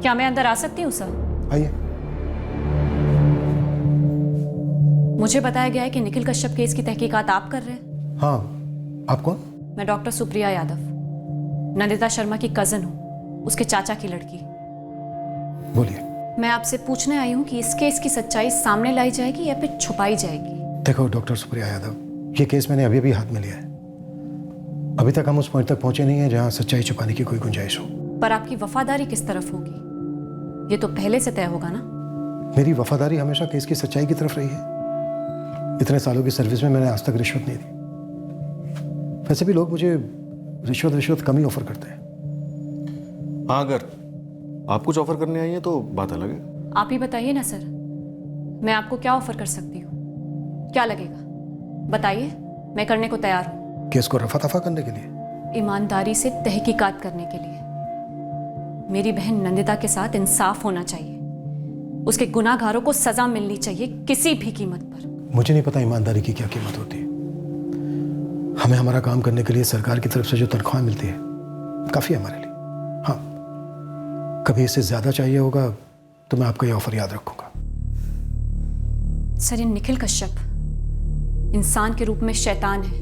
क्या मैं अंदर आ सकती हूँ सर? आइए। मुझे बताया गया है कि निखिल कश्यप केस की तहकीकात आप कर रहे हैं। हाँ, आप कौन? मैं डॉक्टर सुप्रिया यादव, नंदिता शर्मा की कजन हूँ, उसके चाचा की लड़की। बोलिए। मैं आपसे पूछने आई हूँ कि इस केस की सच्चाई सामने लाई जाएगी या फिर छुपाई जाएगी? देखो डॉक्टर सुप्रिया यादव, ये केस मैंने अभी हाथ में लिया है। अभी तक हम उस पॉइंट तक पहुंचे नहीं हैं जहां सच्चाई छुपाने की कोई गुंजाइश हो। पर आपकी वफादारी किस तरफ होगी, ये तो पहले से तय होगा ना? मेरी वफादारी हमेशा केस की सच्चाई की तरफ रही है। इतने सालों की सर्विस में मैंने आज तक रिश्वत नहीं दी। वैसे भी लोग मुझे रिश्वत कम ही ऑफर करते हैं। हाँ, अगर आप कुछ ऑफर करने आई हैं तो बात अलग है। आप ही बताइए ना सर, मैं आपको क्या ऑफर कर सकती हूँ? क्या लगेगा बताइए, मैं करने को तैयार हूँ। केस को रफा दफा करने के लिए? ईमानदारी से तहकीकात करने के लिए। मेरी बहन नंदिता के साथ इंसाफ होना चाहिए, उसके गुनाहगारों को सजा मिलनी चाहिए किसी भी कीमत पर। मुझे नहीं पता ईमानदारी की क्या कीमत होती है। हमें हमारा काम करने के लिए सरकार की तरफ से जो तनख्वाह मिलती है काफी है हमारे लिए। हाँ, कभी इससे ज्यादा चाहिए होगा तो मैं आपका ये ऑफर याद रखूंगा। सर, ये निखिल कश्यप इंसान के रूप में शैतान है,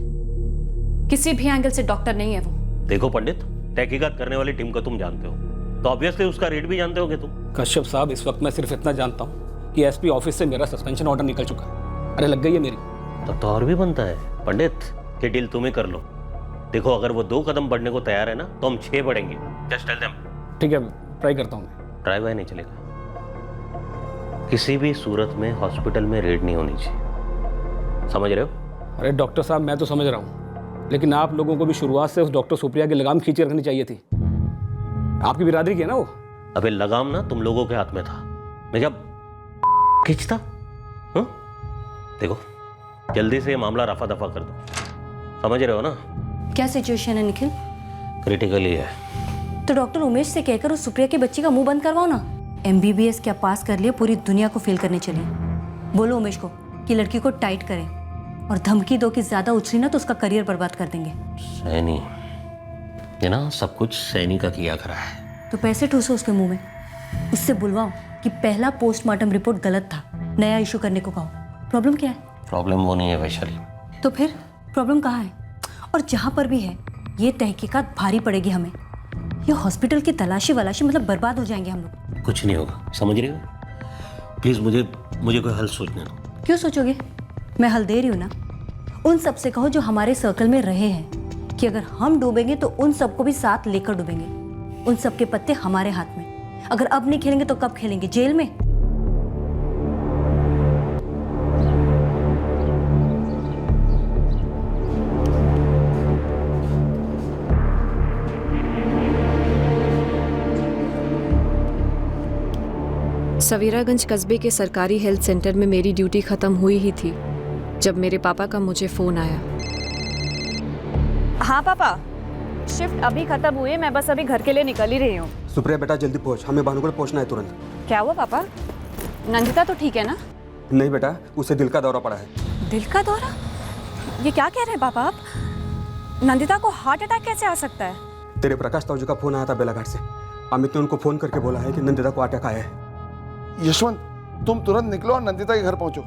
किसी भी एंगल से डॉक्टर नहीं है वो। देखो पंडित, तहकीकात करने वाली टीम को तुम जानते हो, तो ऑब्वियसली उसका रेट भी जानते होगे तुम। कश्यप साहब, इस वक्त मैं सिर्फ इतना जानता हूँ कि एसपी ऑफिस से मेरा सस्पेंशन ऑर्डर निकल चुका है। अरे लग गई है मेरी। तब तो और भी बनता है पंडित, ये डील तुम्हें कर लो। देखो, अगर वो 2 कदम बढ़ने को तैयार है ना तो हम 6 बढ़ेंगे। Just tell them. ठीक है, ट्राई करता हूँ मैं। ट्राई बाय नहीं चलेगा। किसी भी सूरत में हॉस्पिटल में रेड नहीं होनी चाहिए, समझ रहे हो? अरे डॉक्टर साहब, मैं तो समझ रहा हूँ, लेकिन आप लोगों को भी शुरुआत से उस डॉक्टर सुप्रिया की लगाम खींचे रखनी चाहिए थी। आपकी बिरादरी की है ना वो। अबे लगाम ना तुम लोगों के हाथ में था, मैं जब खींचता। देखो, जल्दी से ये मामला रफा दफा कर दो, समझ रहे हो ना? क्या सिचुएशन है निखिल? क्रिटिकली है। तो डॉक्टर उमेश से कहकर उस सुप्रिया की बच्ची का मुंह बंद करवाओ ना। MBBS क्या पास कर लिया, पूरी दुनिया को फेल करने चली। बोलो उमेश को कि लड़की को टाइट करें, और धमकी दो कि ज्यादा उछली ना तो उसका करियर बर्बाद कर देंगे। सैनी, ये ना सब कुछ सैनी का किया करा है। तो पैसे ठूसो उसके मुंह में, उससे बुलवाओ कि पहला पोस्टमार्टम रिपोर्ट गलत था, नया इशू करने को कहो। प्रॉब्लम क्या है? प्रॉब्लम वो नहीं है वैशाली। तो फिर प्रॉब्लम कहाँ है? और जहाँ पर भी है ये तहकीकात भारी पड़ेगी हमें। ये हॉस्पिटल की तलाशी वलाशी, मतलब बर्बाद हो जाएंगे हम लोग। कुछ नहीं होगा, समझ रहे हो? प्लीज मुझे कोई हल सोचने दो। क्यों सोचोगे? मैं हल दे रही हूँ ना। उन सब से कहो जो हमारे सर्कल में रहे हैं कि अगर हम डूबेंगे तो उन सबको भी साथ लेकर डूबेंगे। उन सब के पत्ते हमारे हाथ में। अगर अब नहीं खेलेंगे तो कब खेलेंगे? जेल में। सवेरागंज कस्बे के सरकारी हेल्थ सेंटर में मेरी ड्यूटी खत्म हुई ही थी जब मेरे पापा का मुझे फोन आया। हाँ पापा, शिफ्ट अभी खत्म हुई है, मैं बस अभी घर के लिए निकल ही रही हूँ। सुप्रिया बेटा जल्दी पहुँच, हमें भानुगढ़ पहुँचना है तुरंत। क्या हुआ पापा? नंदिता तो ठीक है ना? नहीं बेटा, उसे दिल का दौरा पड़ा है। दिल का दौरा? ये क्या कह रहे हैं पापा आप? नंदिता को हार्ट अटैक कैसे आ सकता है? तेरे प्रकाश ताऊ जी का फोन आया था बेलाघाट से। अमित ने उनको फोन करके बोला है कि नंदिता को अटैक आया है। यशवंत, तुम तुरंत निकलो और नंदिता के घर पहुंचो।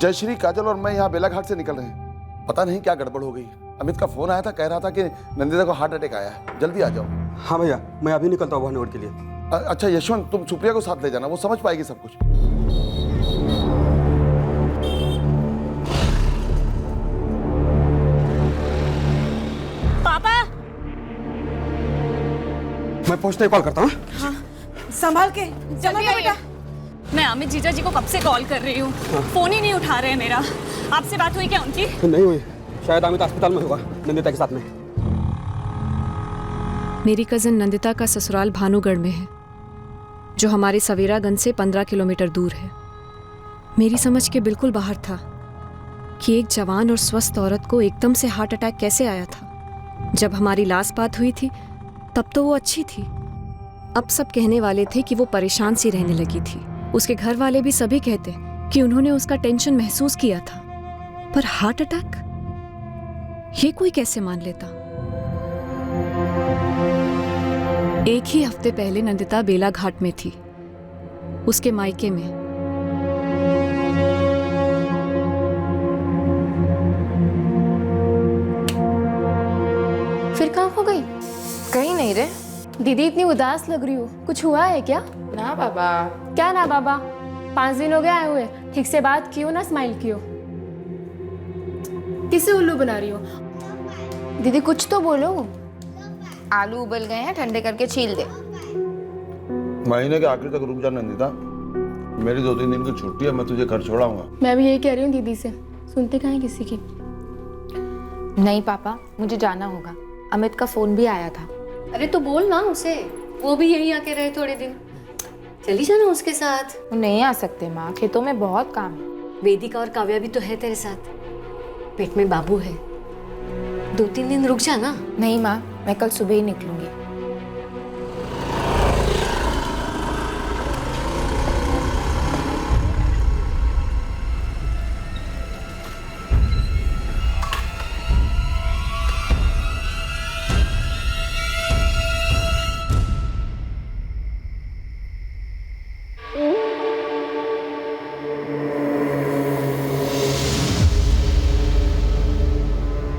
जयश्री, काजल और मैं यहाँ बेलाघाट से निकल रहे हैं। पता नहीं क्या गड़बड़ हो गई। अमित का फोन आया था, कह रहा था कि नंदिता को हार्ट अटैक आया है, जल्दी आ जाओ। हाँ भैया, मैं अभी निकलता हूँ भानुगढ़ के लिए। अच्छा यशवंत, तुम सुप्रिया को साथ ले जाना, वो समझ पाएगी सब कुछ। पापा, मैं पहुँचते ही कॉल करता हूँ। हाँ, संभाल के जल्दी बेटा। मैं अमित जीजा जी को कब से कॉल कर रही हूँ, फोन ही नहीं उठा रहे हैं मेरा। आपसे बात हुई क्या उनकी? नहीं हुई, शायद अमित अस्पताल में होगा नंदिता के साथ में। मेरी कजिन नंदिता का ससुराल भानुगढ़ में है, जो हमारे सवेरागंज से 15 किलोमीटर दूर है। मेरी समझ के बिल्कुल बाहर था कि एक जवान और स्वस्थ औरत को एकदम से हार्ट अटैक कैसे आया था। जब हमारी लास्ट बात हुई थी तब तो वो अच्छी थी। अब सब कहने वाले थे कि वो परेशान सी रहने लगी थी। उसके घर वाले भी सभी कहते कि उन्होंने उसका टेंशन महसूस किया था, पर हार्ट अटैक ये कोई कैसे मान लेता? एक ही हफ्ते पहले नंदिता बेला घाट में थी, उसके मायके में। फिर कहाँ खो गई? कहीं नहीं रे। दीदी इतनी उदास लग रही हो, कुछ हुआ है क्या? ना बाबा। क्या ना बाबा? 5 दिन हो गए आए हुए, ठीक से बात कियो ना, स्माइल कियो। किसे उल्लू बना रही हो? दीदी कुछ तो बोलो। आलू उबल गए हैं, ठंडे करके छील दे। महीने के आखिर तक रुक जा नंदिता, मेरी 2-3 दिन की छुट्टी है, मैं तुझे घर छोड़ाऊंगा। मैं भी यही कह रही हूँ दीदी से, सुनते कहाँ हैं किसी की। नहीं पापा, मुझे जाना होगा। अमित का फोन भी आया था। अरे तो बोल ना उसे, वो भी यहीं आके रहे थोड़े दिन, चली जाना उसके साथ। वो नहीं आ सकते माँ, खेतों में बहुत काम है। वेदिका और काव्या भी तो है तेरे साथ, पेट में बाबू है, 2-3 दिन रुक जा ना। नहीं माँ, मैं कल सुबह ही निकलूंगी।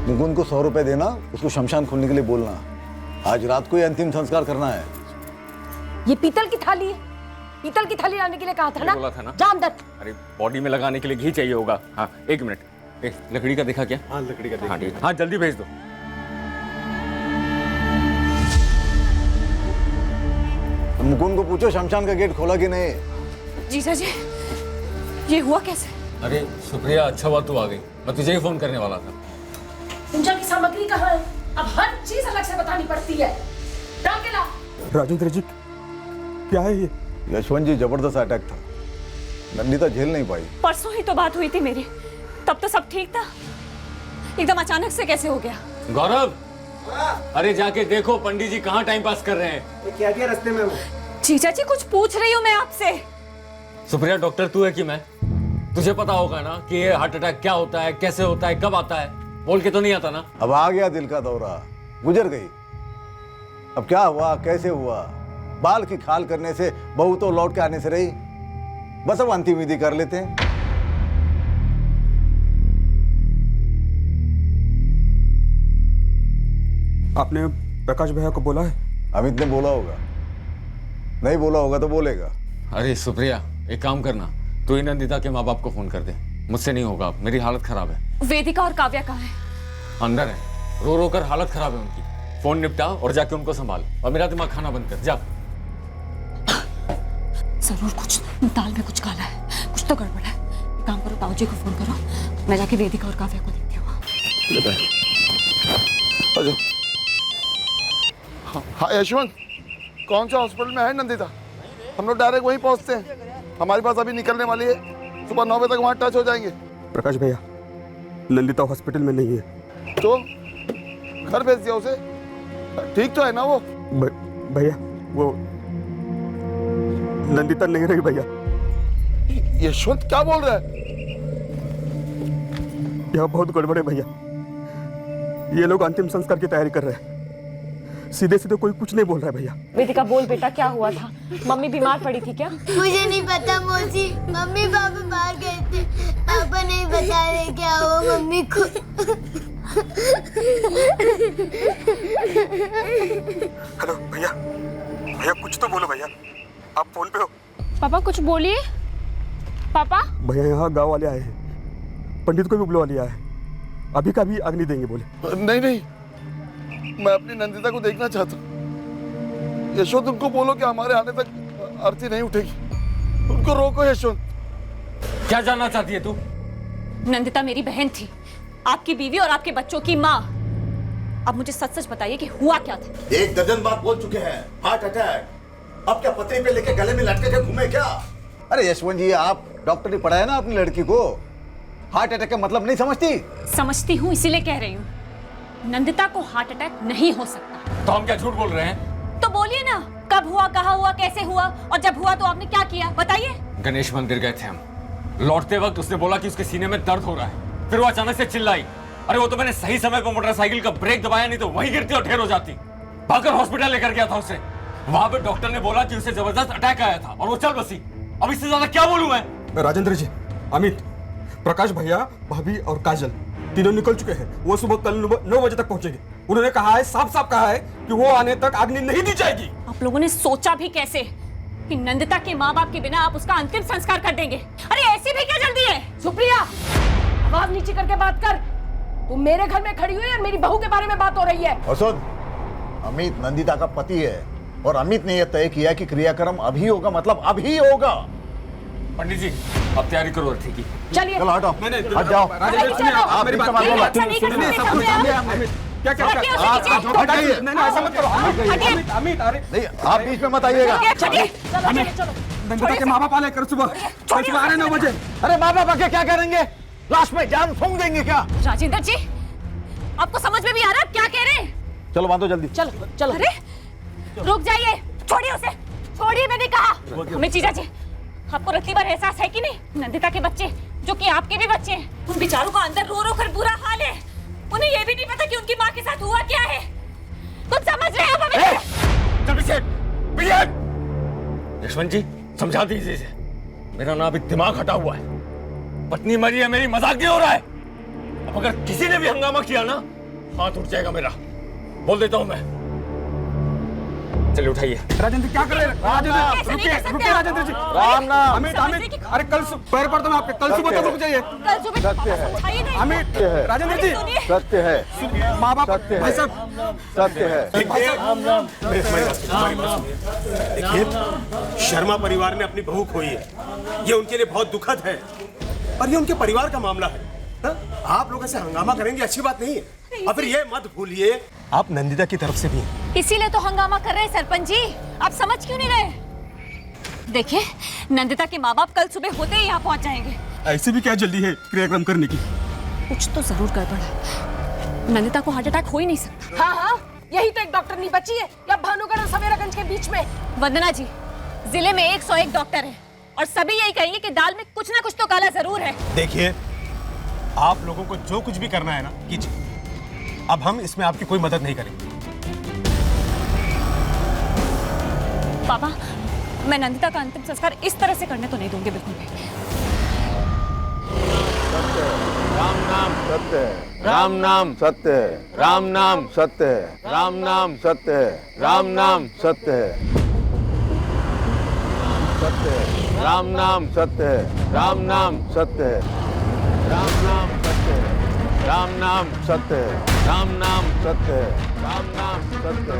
मुकुंद को 100 रुपए देना, उसको शमशान खोलने के लिए बोलना। आज रात को ही अंतिम संस्कार करना है। ये पीतल की थाली है, पीतल की थाली लाने के लिए कहा था ना? बोला था ना? जा अंदर। अरे बॉडी में लगाने के लिए घी चाहिए होगा। हाँ 1 मिनट, लकड़ी का देखा क्या? हाँ लकड़ी का हाँ ठीक है, हाँ जल्दी भेज दो। मुकुंद को पूछो शमशान का गेट खोला कि नहीं। जीजा जी, ये हुआ कैसे? अरे सुप्रिया, अच्छा हुआ तू आ गई, मैं तुझे ही फोन करने वाला था। पूजा की सामग्री कहाँ है? अब हर चीज अलग से बतानी पड़ती है। डाल के ला। राजेंद्र जी, क्या है ये? यशवंत जी, जबरदस्त अटैक था, नंदिता झेल नहीं पाई। परसों ही तो बात हुई थी मेरी, तब तो सब ठीक था, एकदम अचानक से कैसे हो गया? गौरव, अरे जाके देखो पंडित जी कहाँ टाइम पास कर रहे हैं। क्या किया रास्ते में? जीजा जी कुछ पूछ रही हूँ मैं आपसे। सुप्रिया, डॉक्टर तू है कि मैं? तुझे पता होगा ना कि ये हार्ट अटैक क्या होता है, कैसे होता है, कब आता है? बोल के तो नहीं आता ना? अब आ गया दिल का दौरा, गुजर गई। अब क्या हुआ, कैसे हुआ? बाल की खाल करने से बहू तो लौट के आने से रही। बस अब अंतिम विधि कर लेते हैं। आपने प्रकाश भैया को बोला है? अमित ने बोला होगा, नहीं बोला होगा तो बोलेगा। अरे सुप्रिया, एक काम करना, तू ही नंदिता के माँ बाप को फोन कर दे। मुझसे नहीं होगा, मेरी हालत खराब है। वेदिका और काव्या कहाँ है? अंदर है, रो रो कर हालत खराब है उनकी। फोन निपटा और जाके उनको संभाल, और मेरा दिमाग खाना बंद कर। जा। जरूर कुछ दाल में कुछ काला है, कुछ तो गड़बड़ है। एक काम करो, ताऊ जी को फोन करो, मैं जाके वेदिका और काव्या को देखती हूँ। हाँ यशवंत, कौन सा हॉस्पिटल में है नंदिता? हम लोग डायरेक्ट वहीं पहुंचते हैं, हमारी पास अभी निकलने वाली है, सुबह 9 बजे तक वहाँ टच हो जाएंगे। प्रकाश भैया, नंदिता हॉस्पिटल में नहीं है। तो घर भेज दिया उसे, ठीक तो है ना वो? भैया वो नंदिता नहीं रही भैया। यशवंत क्या बोल रहा है? यह बहुत गड़बड़ है भैया, ये लोग अंतिम संस्कार की तैयारी कर रहे हैं। सीधे सीधे कोई कुछ नहीं बोल रहा है भैया। वेदिका बोल बेटा, क्या हुआ था? मम्मी बीमार पड़ी थी क्या? मुझे नहीं पता मौसी, मम्मी पापा बाहर गए थे, पापा नहीं बता रहे क्या हुआ मम्मी को। हेलो भैया, भैया कुछ तो बोलो भैया, आप फोन पे हो? पापा कुछ बोलिए। पापा भैया यहाँ गांव वाले आए हैं, पंडित को भी बुलवा लिया है, अभी का भी अग्नि देंगे बोले। नहीं नहीं, मैं अपनी नंदिता को देखना चाहता हूँ। यशवंत, उनको बोलो कि हमारे आने तक आरती नहीं उठेगी, उनको रोको। यशवंत, क्या जानना चाहती है तू? नंदिता मेरी बहन थी, आपकी बीवी और आपके बच्चों की माँ। अब मुझे सच सच बताइए कि हुआ क्या था? 1 दर्जन बार बोल चुके हैं, हार्ट अटैक। अब क्या पतरी पे लेके गले में लटके के घूमे क्या? अरे यशवंत जी, आप डॉक्टर ने पढ़ाया ना अपनी लड़की को, हार्ट अटैक का मतलब नहीं समझती? समझती हूँ, इसीलिए कह रही हूँ। नंदिता को हार्ट अटैक नहीं हो सकता। तो हम क्या झूठ बोल रहे हैं? तो बोलिए ना, कब हुआ, कहाँ हुआ, कैसे हुआ, और जब हुआ तो आपने क्या किया, बताइए। गणेश मंदिर गए थे हम, लौटते वक्त उसने बोला कि उसके सीने में दर्द हो रहा है, फिर वो अचानक से चिल्लाई। अरे वो तो मैंने सही समय पर मोटरसाइकिल का ब्रेक दबाया, नहीं तो वहीं गिरती और ढेर हो जाती। भागकर हॉस्पिटल लेकर गया था उसे, वहां पे डॉक्टर ने बोला कि उसे जबरदस्त अटैक आया था और वो चल बसी। अब इससे ज्यादा क्या बोलूं मैं? राजेंद्र जी, अमित, प्रकाश भैया, भाभी और काजल तीनों निकल चुके हैं। वो सुबह कल 9 बजे तक पहुंचेंगे। उन्होंने कहा है, साफ साफ कहा है कि वो आने तक अग्नि नहीं दी जाएगी। आप लोगों ने सोचा भी कैसे कि नंदिता के माँ बाप के बिना आप उसका अंतिम संस्कार कर देंगे? अरे ऐसी भी क्या जल्दी है? सुप्रिया, आवाज नीचे करके बात कर। तुम मेरे घर में खड़ी हुई और मेरी बहू के बारे में बात हो रही है। और सुन, अमित नंदिता का पति है और अमित ने यह तय किया कि क्रियाक्रम अभी होगा, मतलब अभी होगा। पंडित जी, अब तैयारी करो अर्थी की। चलिए चलो हटो, हट जाओ। आप मेरी बात क्या क्या ऐसा मत करो। अमित, अरे नहीं, आप बीच में मत आइएगा। नंदिता के माँ बाप आने कर सुबह आ रहे 9 बजे। अरे माँ बाप आके क्या करेंगे? लाश में जान फूंक देंगे क्या? राजेंद्र जी, आपको समझ में भी आ रहा है क्या कह रहे हैं? चलो बांधो जल्दी। चलो चलो। अरे रुक जाइए, छोड़िए उसे, छोड़िए, मैंने कहा। हमें जीजा जी, आपको रत्ती भर एहसास है कि नहीं? नंदिता के बच्चे, जो कि आपके भी बच्चे हैं, उन बेचारों का अंदर रो रो कर बुरा हाल है। उन्हें ये भी नहीं पता कि उनकी माँ के साथ हुआ क्या है। कुछ समझ रहे हैं आप हमें? यशवंत जी, समझा दीजिए इसे। मेरा ना अभी दिमाग हटा हुआ है। पत्नी मरी है, मेरी मजाक नहीं हो रहा है। अब अगर किसी ने भी हंगामा किया ना, हाथ उठ जाएगा मेरा, बोल देता हूं मैं। चलिए उठाइए। राजेंद्र क्या कर रहे हैं? राजेंद्र रुकिए, रुकिए राजेंद्र जी। राम नाम। अमित, अरे कल पैर पड़ता हूं आपके, कल सुबह तक रुक जाइए। सत्य है, अमित, राजेंद्र जी, सत्य है, माँ बाप, सत्य भाई है, साहब, सत्य है। देखिए, शर्मा परिवार ने अपनी बहू खोई है। ये उनके लिए बहुत दुखद है और ये उनके परिवार का मामला है। हा? आप लोग ऐसे हंगामा करेंगे अच्छी बात नहीं है। और फिर ये मत भूलिए, आप नंदिता की तरफ से भी हैं। इसीलिए तो हंगामा कर रहे हैं सरपंच जी। आप समझ क्यों नहीं रहे? देखिए, नंदिता के माँ बाप कल सुबह होते ही यहाँ पहुँच जाएंगे। ऐसे भी क्या जल्दी है क्रियाक्रम करने की? कुछ तो जरूर गड़बड़ है। नंदिता को हार्ट अटैक हो ही नहीं सकता। हाँ हाँ, यही तो एक डॉक्टर नहीं बची है या भानुगढ़ और सवेरागंज के बीच में। वंदना जी, जिले में 101 डॉक्टर हैं और सभी यही कहेंगे कि दाल में कुछ ना कुछ तो काला जरूर है। देखिए, आप लोगों को जो कुछ भी करना है ना, कीजिए। अब हम इसमें आपकी कोई मदद नहीं करेंगे। पापा, मैं नंदिता का अंतिम संस्कार इस तरह से करने तो नहीं दूंगी बिल्कुल भी। राम नाम सत्य है, राम नाम सत्य है, राम नाम सत्य है, राम नाम सत्य है, राम नाम सत्य है, सत्य है, राम नाम सत्य है, राम नाम सत्य है, राम नाम सत्य है, राम नाम सत्य है, राम नाम सत्य है, राम नाम सत्य है,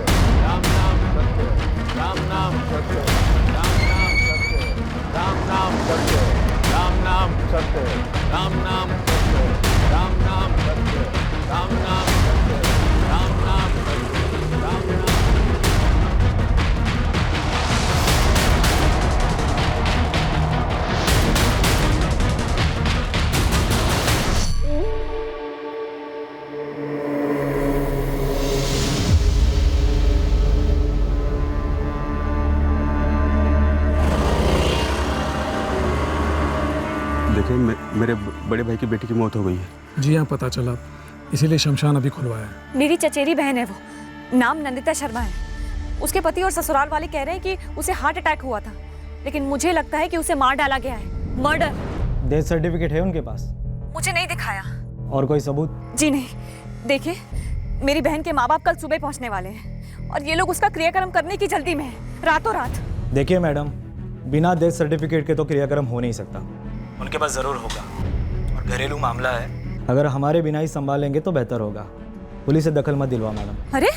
राम नाम सत्य है, राम नाम सत्य है, राम नाम सत्य है, राम नाम सत्य है, राम नाम सत्य है, राम नाम सत्य है, राम नाम सत्य है, राम नाम सत्य है, राम नाम। देखिए, मेरे बड़े भाई की बेटी की मौत हो गई है। जी हाँ, पता चला, इसीलिए शमशान अभी खुलवाया है। मेरी चचेरी बहन है वो, नाम नंदिता शर्मा है। उसके पति और ससुराल वाले कह रहे हैं कि उसे हार्ट अटैक हुआ था, लेकिन मुझे लगता है कि उसे मार डाला गया है। मर्डर। डेथ सर्टिफिकेट है उनके पास? मुझे नहीं दिखाया। और कोई सबूत? जी नहीं। देखिए, मेरी बहन के माँ बाप कल सुबह पहुँचने वाले हैं और ये लोग उसका क्रियाक्रम करने की जल्दी में है, रातों रात। देखिए मैडम, बिना डेथ सर्टिफिकेट के तो क्रियाक्रम हो नहीं सकता। उनके पास जरूर होगा और घरेलू मामला है। अगर हमारे बिना ही संभालेंगे तो बेहतर होगा। पुलिस से दखल मत दिलवा मैडम। अरे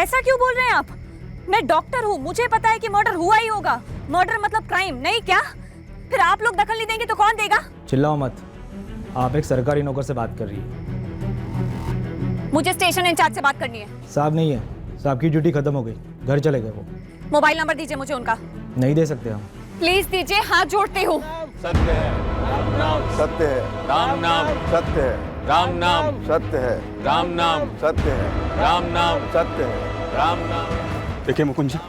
ऐसा क्यों बोल रहे हैं आप? मैं डॉक्टर हूँ, मुझे पता है कि मर्डर हुआ ही होगा। मर्डर मतलब क्राइम, नहीं क्या? फिर आप लोग दखल नहीं देंगे तो कौन देगा? चिल्लाओ मत, आप एक सरकारी नौकर से बात कर रही है। मुझे स्टेशन इंचार्ज से बात करनी है। साहब नहीं है, साहब की ड्यूटी खत्म हो गई, घर चले गए वो। मोबाइल नंबर दीजिए मुझे उनका। नहीं दे सकते हम। प्लीज दीजिए, हाथ जोड़ती हूँ। सत्य है, राम नाम सत्य है, राम नाम सत्य है, राम नाम सत्य है, राम नाम सत्य है, राम नाम सत्य है, राम नाम। देखिए मुकुंद जी,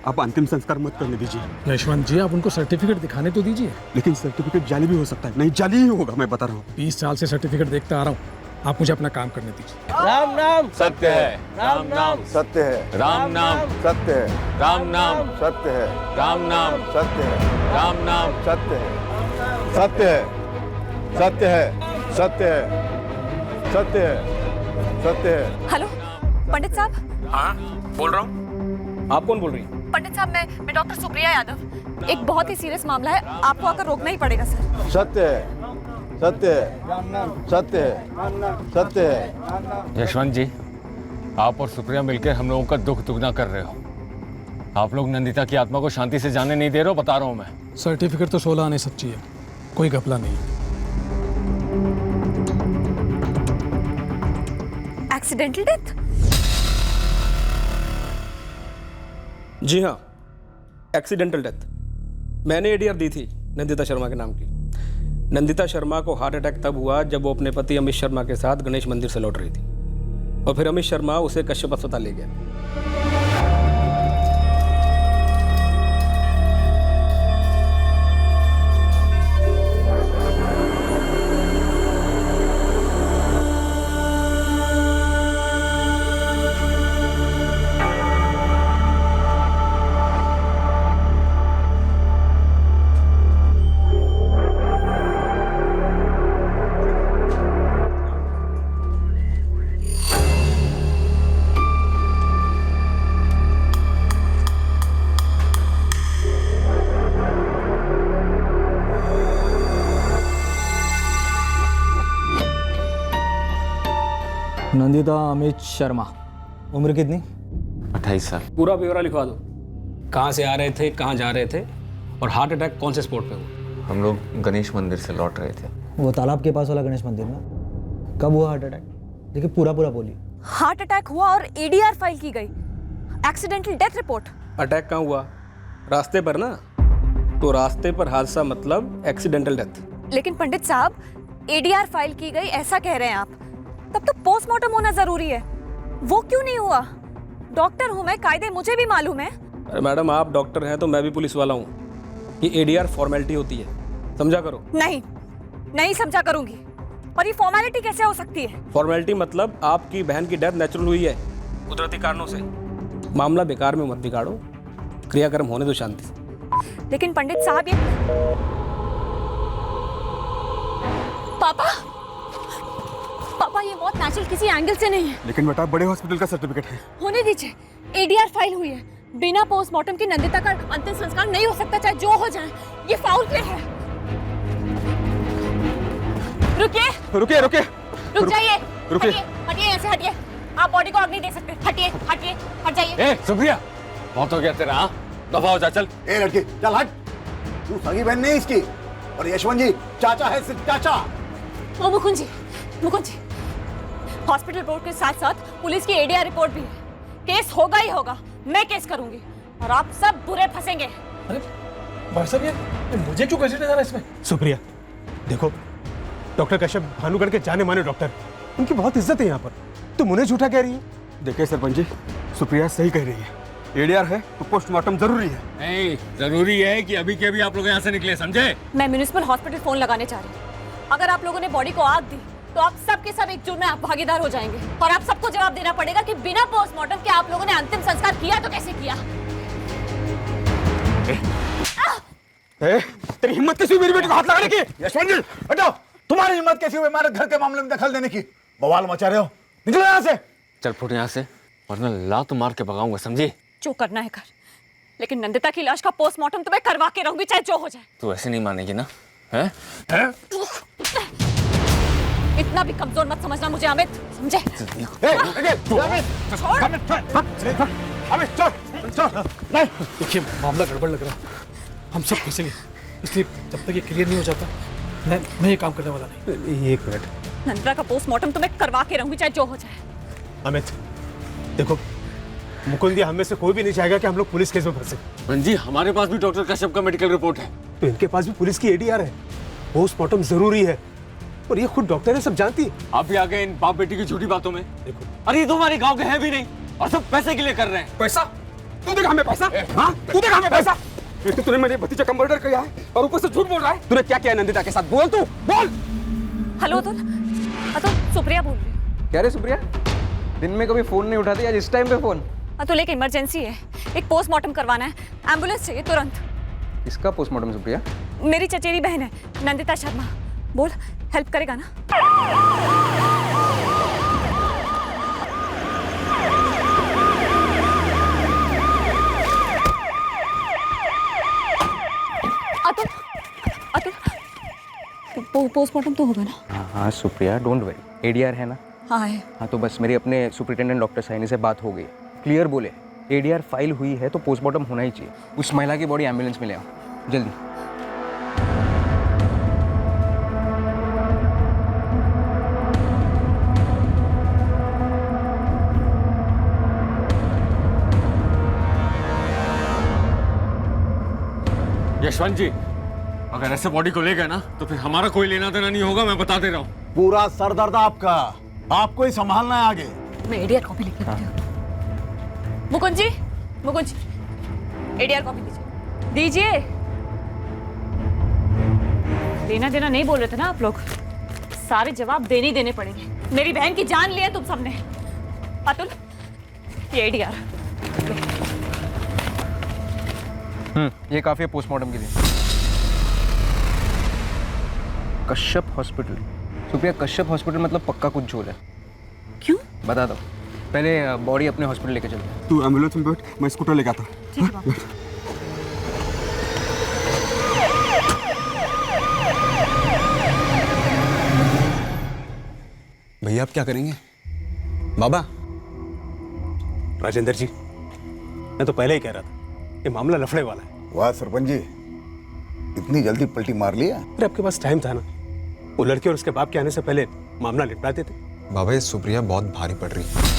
आप अंतिम संस्कार मत करने दीजिए। यशवंत जी, आप उनको सर्टिफिकेट दिखाने तो दीजिए। लेकिन सर्टिफिकेट जाली भी हो सकता है। नहीं, जाली ही होगा, मैं बता रहा हूँ। 20 साल से सर्टिफिकेट देखता आ रहा हूँ, आप मुझे अपना काम करने दीजिए। राम नाम सत्य है, राम नाम सत्य है, राम नाम सत्य है, राम नाम सत्य है, राम नाम सत्य है, राम नाम सत्य है, सत्य है, सत्य है, सत्य है, सत्य है, सत्य है। हेलो पंडित साहब। हाँ बोल रहा हूँ। आप कौन बोल रही हैं? पंडित साहब मैं डॉक्टर सुप्रिया यादव। एक बहुत ही सीरियस मामला है, आपको आकर रोकना ही पड़ेगा सर। सत्य है, सत्य है, सत्य है, सत्य है। यशवंत जी, आप और सुप्रिया मिलकर हम लोगों का दुख दुगना कर रहे हो। आप लोग नंदिता की आत्मा को शांति से जाने नहीं दे रहे हो, बता रहा हूं मैं। सर्टिफिकेट तो 16 आने सच्ची है, कोई घपला नहीं। Accidental death? जी हाँ, एक्सीडेंटल डेथ। मैंने एडीआर दी थी नंदिता शर्मा के नाम की। नंदिता शर्मा को हार्ट अटैक तब हुआ जब वो अपने पति अमित शर्मा के साथ गणेश मंदिर से लौट रही थी और फिर अमित शर्मा उसे कश्यप अस्पताल ले गया। नंदिता अमित शर्मा, उम्र कितनी? 28 साल। पूरा ब्यौरा लिखवा दो, कहाँ से आ रहे थे, कहाँ जा रहे थे और हार्ट अटैक कौन से स्पॉट पे हुआ। हम लोग गणेश मंदिर से लौट रहे थे। वो तालाब के पास वाला गणेश मंदिर में। कब हुआ हार्ट अटैक? देखिए पूरा बोलिए। हार्ट अटैक हुआ और एडीआर फाइल की गई। Accidental death report. अटैक कहाँ हुआ? रास्ते पर ना, तो रास्ते पर हादसा मतलब एक्सीडेंटल डेथ। लेकिन पंडित साहब एडीआर फाइल की गई ऐसा कह रहे हैं आप, तब तो पोस्टमार्टम होना जरूरी है। वो क्यों नहीं हुआ? डॉक्टर हूं मैं, कायदे मुझे भी मालूम है। अरे मैडम, आप डॉक्टर हैं तो मैं भी पुलिस वाला हूँ। ये एडीआर फॉर्मेलिटी होती है, समझा करो। नहीं समझा करूंगी। और ये फॉर्मेलिटी कैसे हो सकती है? फॉर्मेलिटी मतलब आपकी बहन की डेथ नेचुरल हुई है, कुदरती कारणों से। मामला बेकार में मत बिगाड़ो, क्रियाक्रम होने दो शांति से। लेकिन पंडित साहब ये पापा ये मौत नेचुरल किसी एंगल से नहीं है। लेकिन बेटा, बड़े हॉस्पिटल का सर्टिफिकेट है। होने दीजिए, एडीआर फाइल हुई है। बिना पोस्टमार्टम के नंदिता का अंतिम संस्कार नहीं हो सकता, चाहे जो हो जाए। ये फाउल प्ले है। रुकिए रुक जाइए। रुकिए। हटिए यहाँ से, हटिए। आप बॉडी को आग नहीं दे सकते। हटिए, हट जाइए। सुप्रिया, बहुत हो गया तेरा। हाँ, दफा हो जा, चल। ए लड़की, चल हट। तू सगी बहन नहीं इसकी, और यशवंत जी चाचा है, सिर्फ चाचा। ओ मुकुंद जी, हॉस्पिटल रिपोर्ट के साथ साथ पुलिस की एडीआर रिपोर्ट भी है। केस होगा ही होगा, मैं केस करूंगी और आप सब बुरे फंसेंगे। अरे भाई साहब, ये मुझे क्यों घसीटा जा रहा है इसमें? सुप्रिया, देखो, डॉक्टर कश्यप भानुगढ़ के जाने माने डॉक्टर, उनकी बहुत इज्जत है यहाँ पर। तुम उन्हें झूठा कह रही है? देखिए सरपंच जी, सुप्रिया सही कह रही है। एडीआर है तो पोस्टमार्टम जरूरी है। नहीं, जरूरी है कि अभी के अभी आप लोग यहाँ से निकले, समझे? मैं म्युनिसिपल हॉस्पिटल फोन लगाने चाह रही हूँ। अगर आप लोगों ने बॉडी को आग दी तो आप सब के सब एक जुर्म में आप भागीदार हो जाएंगे और आप सबको जवाब देना पड़ेगा कि बिना पोस्टमार्टम के आप लोगों ने अंतिम संस्कार किया तो कैसे किया। तेरी हिम्मत कैसी हुई मेरी बेटी को हाथ लगाने की? यशवंत जी हटाओ। तुम्हारी हिम्मत कैसी हुई हमारे घर के मामले में दखल देने की? बवाल मचा रहे हो, निकलो यहाँ से। चल फुट यहाँ से, वरना लात मार के भगाऊंगा, समझे? जो करना है कर, लेकिन नंदिता की लाश का पोस्टमार्टम तो मैं करवा के रहूंगी, चाहे जो हो जाए। तू ऐसे नहीं मानेगी ना? हैं? इतना भी कमजोर मत समझना मुझे अमित, समझे? देखिए, मामला गड़बड़ लग रहा है, हम सब फंसेंगे। इसलिए जब तक ये क्लियर नहीं हो जाता मैं ये काम करने वाला नहीं। एक मिनट। नंदिता का पोस्टमार्टम तो मैं करवा के रहूंगी, चाहे जो हो जाए। अमित देखो, मुकुंद, हम में से कोई भी नहीं चाहेगा कि हम लोग पुलिस केस में फंसे। जी, हमारे पास भी डॉक्टर कश्यप का मेडिकल रिपोर्ट है। तो इनके पास भी पुलिस की एडीआर है। पोस्टमार्टम जरूरी है और ये खुद डॉक्टर है, सब जानती है। आप भी आ गए इन बाप बेटी की झूठी बातों में। देखो, अरे ये तो हमारे गांव के हैं भी नहीं और सब पैसे के लिए कर रहे हैं। पैसा? तू देगा हमें पैसा? हाँ, तू देगा हमें पैसा? एक तो तूने मेरे भतीजे का मर्डर किया है और ऊपर से झूठ बोल रहा है। तूने क्या किया नंदिता के साथ? बोल, तू बोल। हेलो अतुल, अतुल, सुप्रिया बोल रही हूँ। क्या रे सुप्रिया, दिन में कभी फोन नहीं उठाती, आज इस टाइम पे फोन? अतुल, एक इमरजेंसी है, एक पोस्टमार्टम करवाना है, एम्बुलेंस चाहिए तुरंत। इसका पोस्टमार्टम सुप्रिया? मेरी चचेरी बहन है नंदिता शर्मा, बोल हेल्प करेगा ना? अतुल, अतुल, पोस्टमार्टम तो होगा ना? हाँ सुप्रिया, डोंट वरी, एडीआर है ना? हाँ है। हाँ तो बस मेरी अपने सुपरिटेंडेंट डॉक्टर सैनी से बात हो गई, क्लियर बोले एडीआर फाइल हुई है तो पोस्टमार्टम होना ही चाहिए। उस महिला की बॉडी एम्बुलेंस में ले आओ जल्दी। यशवंत जी, अगर ऐसे बॉडी को ले गए ना तो फिर हमारा कोई लेना देना नहीं होगा, मैं बता दे रहा हूँ। पूरा सरदर्द आपका, आपको ही संभालना है आगे। मैं एडीआर कॉपी लिख के देती हूँ। मुकुंद जी, मुकुंद जी, एडीआर कॉपी दीजिए। लेना देना नहीं बोल रहे थे ना आप लोग, सारे जवाब देने ही देने पड़ेंगे। मेरी बहन की जान ली है तुम सबने। अतुल, ये एडीआर। ये काफी है पोस्टमार्टम के लिए। कश्यप हॉस्पिटल। सुप्रिया, कश्यप हॉस्पिटल मतलब पक्का कुछ झोल है। क्यों? बता दो, पहले बॉडी अपने हॉस्पिटल लेके चलते। तू एम्बुलेंस में बैठ, मैं स्कूटर लेके आता। ठीक है बाबा। भैया आप क्या करेंगे? बाबा, राजेंद्र जी, मैं तो पहले ही कह रहा था ये मामला लफड़े वाला है। वाह सरपंच जी, इतनी जल्दी पलटी मार लिया। अरे आपके पास टाइम था ना, वो लड़के और उसके बाप के आने से पहले मामला निपटा देते। बाबा, ये सुप्रिया बहुत भारी पड़ रही है।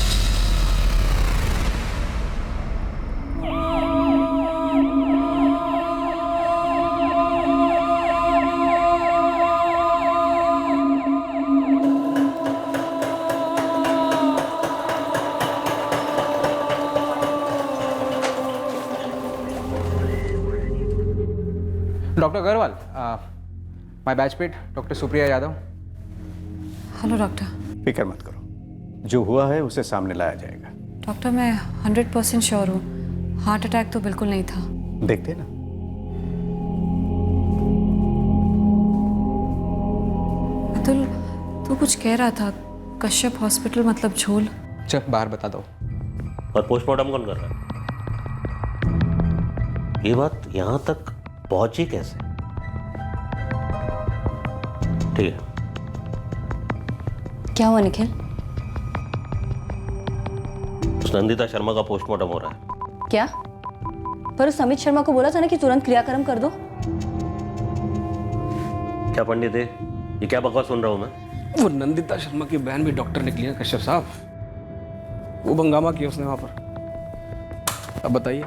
Doctor Agarwal, my batchmate doctor Supriya Yadav. Hello doctor. फिक्र मत करो, जो हुआ है उसे सामने लाया जाएगा। डॉक्टर, मैं 100% श्योर हूँ, हार्ट अटैक तो बिल्कुल नहीं था। देखते ना। अतुल, तू कुछ कह रहा था, कश्यप हॉस्पिटल मतलब झोल। चल बाहर बता दो। और पोस्टमार्टम कौन कर रहा है? ये बात यहां तक पहुंची कैसे? ठीक है। क्या हुआ निखिल? उस नंदिता शर्मा का पोस्टमार्टम हो रहा है। क्या? पर उस अमित शर्मा को बोला था ना कि तुरंत क्रियाक्रम कर दो। क्या पंडित है, ये क्या बकवास सुन रहा हूं मैं? वो नंदिता शर्मा की बहन भी डॉक्टर निकली है कश्यप साहब, वो हंगामा किया उसने वहां पर। अब बताइए,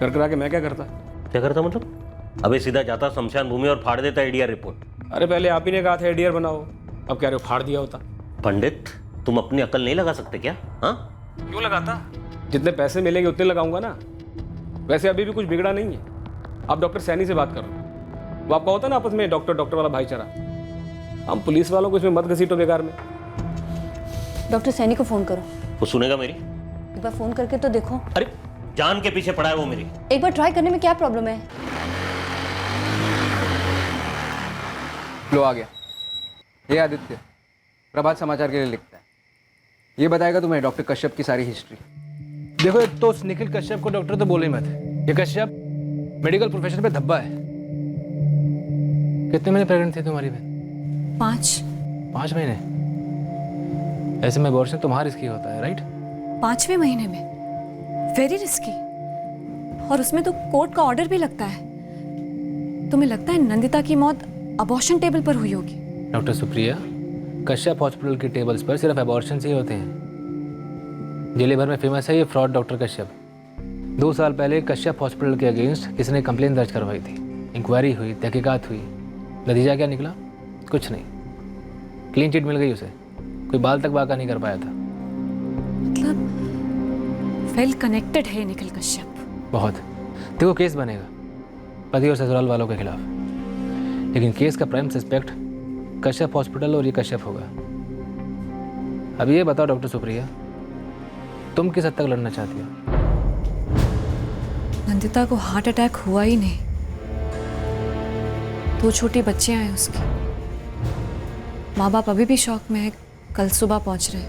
कर करा के मैं क्या करता? क्या करता मतलब? अबे सीधा जाता शमशान भूमि और फाड़ देता एडीआर रिपोर्ट। अरे पहले आप ही ने कहा था एडीआर बनाओ, अब कह रहे हो फाड़ दिया होता। पंडित, तुम अपनी अकल नहीं लगा सकते क्या? हाँ, क्यों लगाता? जितने पैसे मिलेंगे उतने लगाऊंगा ना। वैसे अभी भी कुछ बिगड़ा नहीं है। आप डॉक्टर सैनी से बात करो, वो आपका होता ना आपस में डॉक्टर वाला भाईचारा। हम पुलिस वालों को इसमें मत घसीटो बेकार में। डॉक्टर सैनी को फोन करो। वो सुनेगा मेरी? एक बार फोन करके तो देखो। अरे जान के पीछे पड़ा है वो मेरी। एक बार ट्राई करने में क्या प्रॉब्लम है? लो आ गया। ये आदित्य प्रभात समाचार के लिए लिखता है, ये बताएगा तुम्हें डॉक्टर कश्यप की सारी हिस्ट्री। देखो, एक तो निखिल कश्यप को डॉक्टर तो बोले ही मत। ये कश्यप मेडिकल प्रोफेशन पे धब्बा है। कितने महीने प्रेग्नेंट थी तुम्हारी बहन? 5 महीने। ऐसे में अबॉर्शन तुम्हारा रिस्की होता है, राइट? 5वें महीने में? Very risky. और उसमें तो कोर्ट का ऑर्डर भी लगता है। तुम्हें लगता है नंदिता की मौत अबॉर्शन टेबल पर हुई होगी? डॉक्टर सुप्रिया, कश्यप हॉस्पिटल के टेबल्स पर सिर्फ अबॉर्शन ही होते हैं। जिले भर में फेमस है ये फ्रॉड डॉक्टर कश्यप। 2 साल पहले कश्यप हॉस्पिटल के अगेंस्ट किसी ने कंप्लेन दर्ज करवाई थी। इंक्वायरी हुई, तहकीकात हुई, नतीजा क्या निकला? कुछ नहीं। क्लीन चिट मिल गई उसे, कोई बाल तक बाका नहीं कर पाया था। मतलब वेल कनेक्टेड है निखिल कश्यप। बहुत। देखो, केस बनेगा पति और ससुराल वालों के खिलाफ, लेकिन केस का प्राइम सस्पेक्ट कश्यप हॉस्पिटल और ये कश्यप होगा। अब ये बताओ डॉक्टर सुप्रिया, तुम किस हद तक लड़ना चाहती हो? नंदिता को हार्ट अटैक हुआ ही नहीं, 2 छोटी बच्चियां हैं उसकी। माँ बाप अभी भी शौक में है, कल सुबह पहुंच रहे।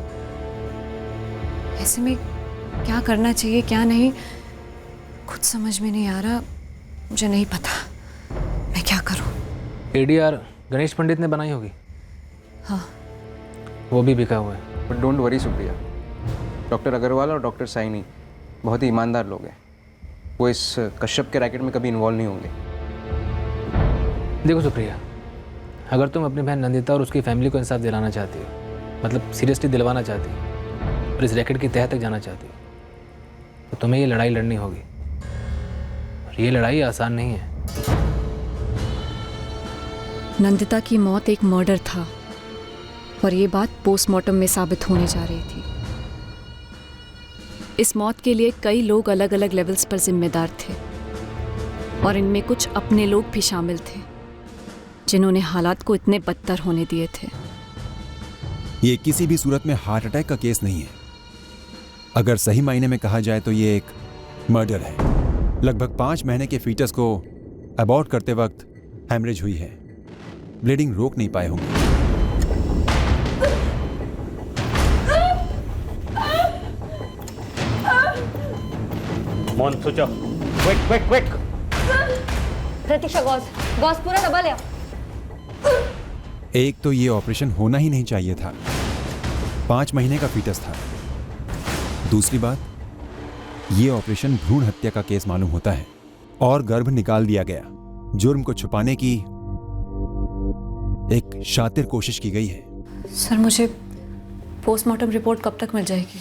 ऐसे में क्या करना चाहिए क्या नहीं कुछ समझ में नहीं आ रहा। मुझे नहीं पता मैं क्या करूं। ADR गणेश पंडित ने बनाई होगी। हाँ, वो भी बिका हुआ है। But don't worry Supriya, doctor Agarwal और डॉक्टर साइनी बहुत ही ईमानदार लोग हैं। वो इस कश्यप के रैकेट में कभी इन्वॉल्व नहीं होंगे। देखो सुप्रिया, अगर तुम अपनी बहन नंदिता और उसकी फैमिली को इंसाफ दिलाना चाहती हो, मतलब सीरियसली दिलवाना चाहती हो और इस रैकेट की तह तक जाना चाहती हो, तो तुम्हें ये लड़ाई लड़नी होगी। और ये लड़ाई आसान नहीं है। नंदिता की मौत एक मर्डर था और ये बात पोस्टमार्टम में साबित होने जा रही थी। इस मौत के लिए कई लोग अलग अलग लेवल्स पर जिम्मेदार थे और इनमें कुछ अपने लोग भी शामिल थे जिन्होंने हालात को इतने बदतर होने दिए थे। ये किसी भी सूरत में हार्ट अटैक का केस नहीं है। अगर सही मायने में कहा जाए तो ये एक मर्डर है। लगभग 5 महीने के फीटस को अबॉर्ट करते वक्त हैमरेज हुई है। ब्लीडिंग रोक नहीं पाए होंगे। Mon, switch off. Quick, quick, quick. प्रतीक्षा, गॉस पूरा दबा लिया। एक तो ये ऑपरेशन होना ही नहीं चाहिए था। 5 महीने का फीटस था। दूसरी बात, ये ऑपरेशन भ्रूण हत्या का केस मालूम होता है और गर्भ निकाल दिया गया। जुर्म को छुपाने की एक शातिर कोशिश की गई है। सर, मुझे पोस्टमार्टम रिपोर्ट कब तक मिल जाएगी?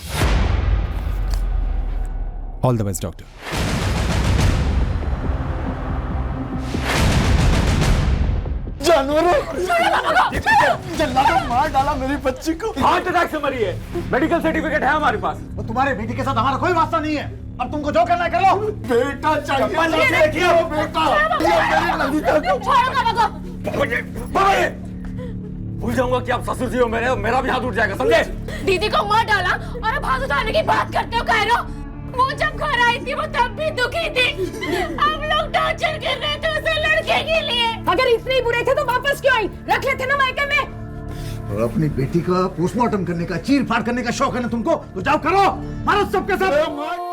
All the best doctor. जानवरों, जल्लादों मार डाला मेरी बच्ची को। हार्ट अटैक से मरी है। मेडिकल सर्टिफिकेट है हमारे पास। तो तुम्हारे बेटी के साथ हमारा कोई वास्ता नहीं है। अब तुमको जो करना है कर लो। बेटा चाहिए, बेटा। भूल जाऊंगा कि आप ससुर जी हो मेरे, मेरा भी हाथ उठ जाएगा, समझे? दीदी को मार डाला और अब हाथ उठाने की बात करते हो कह रहे हो? वो जब घर आई थी वो तब भी दुखी थी। अब लोग टॉर्चर कर रहे थे उसे लड़के के लिए। अगर इतने ही बुरे थे तो वापस क्यों आई? रख लेते ना मायके में। और अपनी बेटी का पोस्टमार्टम करने का, चीर फाड़ करने का शौक है ना तुमको, तो जाओ करो, मारो सबके साथ।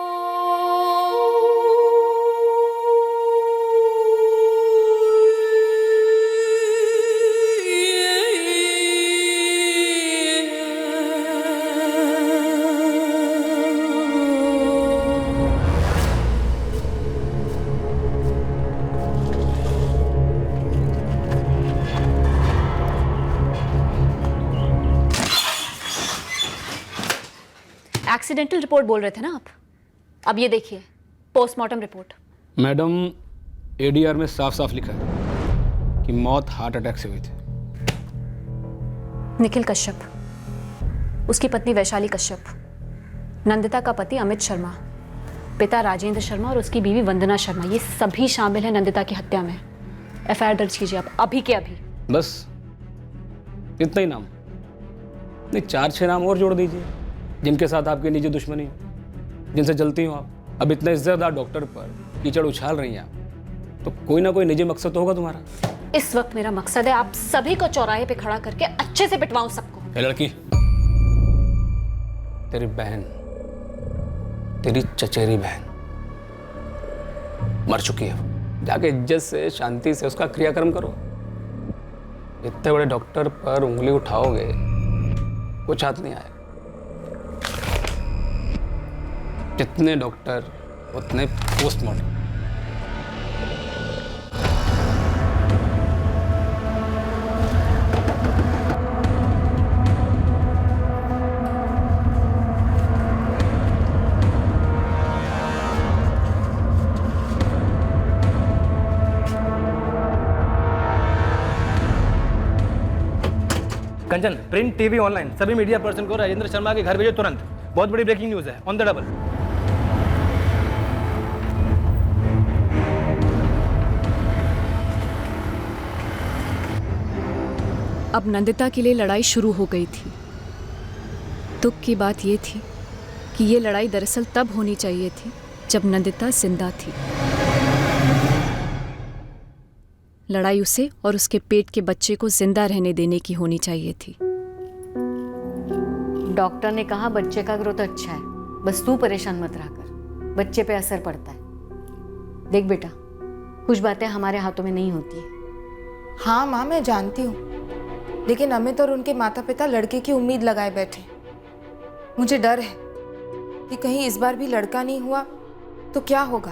एक्सीडेंटल रिपोर्ट बोल रहे थे ना आप? अब ये देखिए पोस्टमार्टम रिपोर्ट। मैडम, ADR में साफ साफ लिखा है कि मौत हार्ट अटैक से हुई थी। निखिल कश्यप, उसकी पत्नी वैशाली कश्यप, नंदिता का पति अमित शर्मा, पिता राजेंद्र शर्मा और उसकी बीवी वंदना शर्मा, ये सभी शामिल हैं नंदिता की हत्या में। FIR दर्ज कीजिए आप अभी के अभी। बस इतना ही नाम? नहीं, 4-6 नाम और जोड़ दीजिए जिनके साथ आपकी निजी दुश्मनी हो, जिनसे जलती हो आप। अब इतने इज्जतदार डॉक्टर पर कीचड़ उछाल रही हैं आप, तो कोई ना कोई निजी मकसद तो होगा तुम्हारा। इस वक्त मेरा मकसद है आप सभी को चौराहे पे खड़ा करके अच्छे से पिटवाऊं सबको। ये लड़की, तेरी बहन, तेरी चचेरी बहन मर चुकी है। जाके इज्जत से, शांति से उसका क्रियाक्रम करो। इतने बड़े डॉक्टर पर उंगली उठाओगे, कुछ हाथ नहीं आएगा। जितने डॉक्टर उतने पोस्टमार्टम। कंचन, प्रिंट, टीवी, ऑनलाइन सभी मीडिया पर्सन को राजेंद्र शर्मा के घर भेजो तुरंत। बहुत बड़ी ब्रेकिंग न्यूज है, ऑन द डबल। अब नंदिता के लिए लड़ाई शुरू हो गई थी। दुख की बात ये थी कि ये लड़ाई दरअसल तब होनी चाहिए थी जब नंदिता जिंदा थी। लड़ाई उसे और उसके पेट के बच्चे को जिंदा रहने देने की होनी चाहिए थी। डॉक्टर ने कहा बच्चे का ग्रोथ अच्छा है, बस तू परेशान मत रहा कर, बच्चे पे असर पड़ता है। देख बेटा, कुछ बातें हमारे हाथों में नहीं होती है। हाँ माँ, मैं जानती हूँ, लेकिन अमित और उनके माता पिता लड़के की उम्मीद लगाए बैठे। मुझे डर है कि कहीं इस बार भी लड़का नहीं हुआ तो क्या होगा।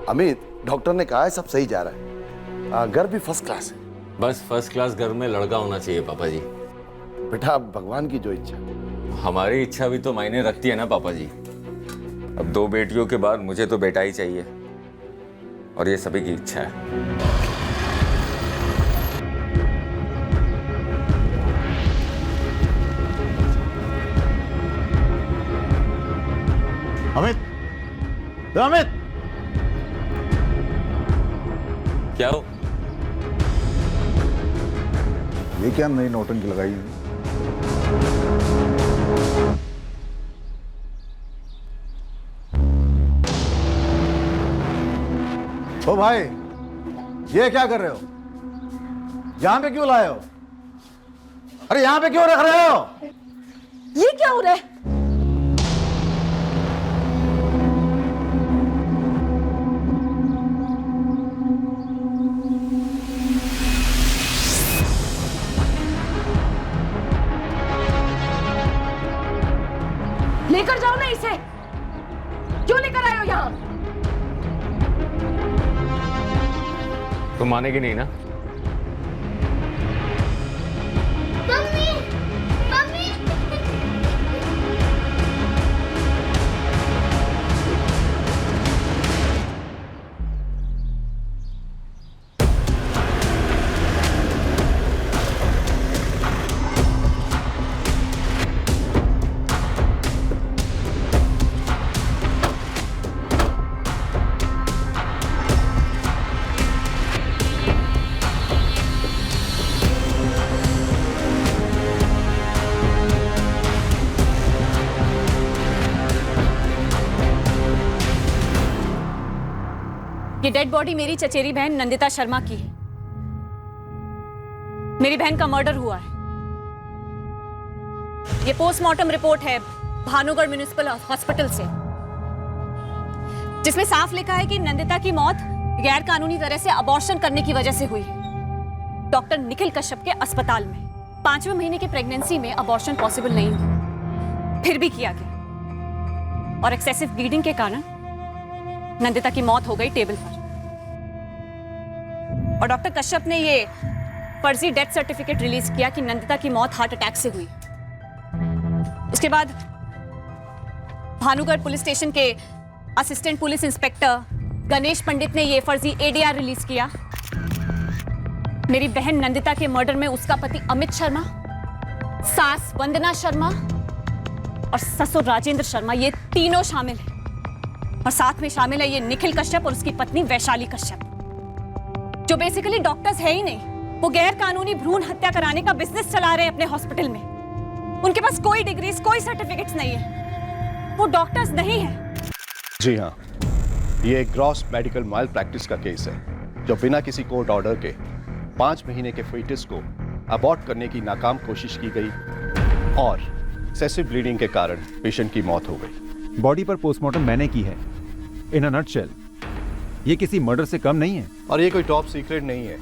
अमित, डॉक्टर ने कहा है सब सही जा रहा है, घर भी फर्स्ट क्लास है। बस फर्स्ट क्लास घर में लड़का होना चाहिए पापा जी। बेटा, भगवान की जो इच्छा। हमारी इच्छा भी तो मायने रखती है ना पापा जी। अब 2 बेटियों के बाद मुझे तो बेटा ही चाहिए, और ये सभी की इच्छा है। अमित, अमित, क्या हो? ये क्या नई नौटंकी लगाई है? ओ भाई, ये क्या कर रहे हो? यहां पे क्यों लाए हो? अरे यहां पे क्यों रख रहे हो? ये क्या हो रहा है? लेकर जाओ ना इसे, क्यों लेकर आए हो यहां? तुम मानेगी नहीं ना? Mummy, mummy. ये डेड बॉडी मेरी चचेरी बहन नंदिता शर्मा की है। मेरी बहन का मर्डर हुआ है। ये पोस्टमार्टम रिपोर्ट है भानुगढ़ म्युनिसिपल हॉस्पिटल से, जिसमें साफ लिखा है कि नंदिता की मौत गैर कानूनी तरह से अबॉर्शन करने की वजह से हुई है। डॉक्टर निखिल कश्यप के अस्पताल में 5वें महीने की प्रेगनेंसी में अबॉर्शन पॉसिबल नहीं हुआ, फिर भी किया गया और एक्सेसिव ब्लीडिंग के कारण नंदिता की मौत हो गई टेबल पर। और डॉक्टर कश्यप ने ये फर्जी डेथ सर्टिफिकेट रिलीज किया कि नंदिता की मौत हार्ट अटैक से हुई। उसके बाद भानुगढ़ पुलिस स्टेशन के असिस्टेंट पुलिस इंस्पेक्टर गणेश पंडित ने ये फर्जी एडीआर रिलीज किया। मेरी बहन नंदिता के मर्डर में उसका पति अमित शर्मा, सास वंदना शर्मा और ससुर राजेंद्र शर्मा, ये तीनों शामिल हैं। और साथ में शामिल है ये निखिल कश्यप और उसकी पत्नी वैशाली कश्यप, जो बेसिकली डॉक्टर्स है ही नहीं। वो गैर कानूनी भ्रूण हत्या कराने का बिजनेस चला रहे हैं अपने हॉस्पिटल में। उनके पास कोई डिग्रीज, कोई सर्टिफिकेट्स नहीं है, वो डॉक्टर्स नहीं है। जी हाँ, ये एक ग्रॉस मेडिकल माल प्रैक्टिस का केस है, जो बिना किसी कोर्ट ऑर्डर के 5 महीने के फीटस को अबॉर्ट करने की नाकाम कोशिश की गई और एक्सेसिव ब्लीडिंग के कारण पेशेंट की मौत हो गई। बॉडी पर पोस्टमार्टम मैंने की है। इन अ नटशेल, ये किसी मर्डर से कम नहीं है। और ये कोई टॉप सीक्रेट नहीं है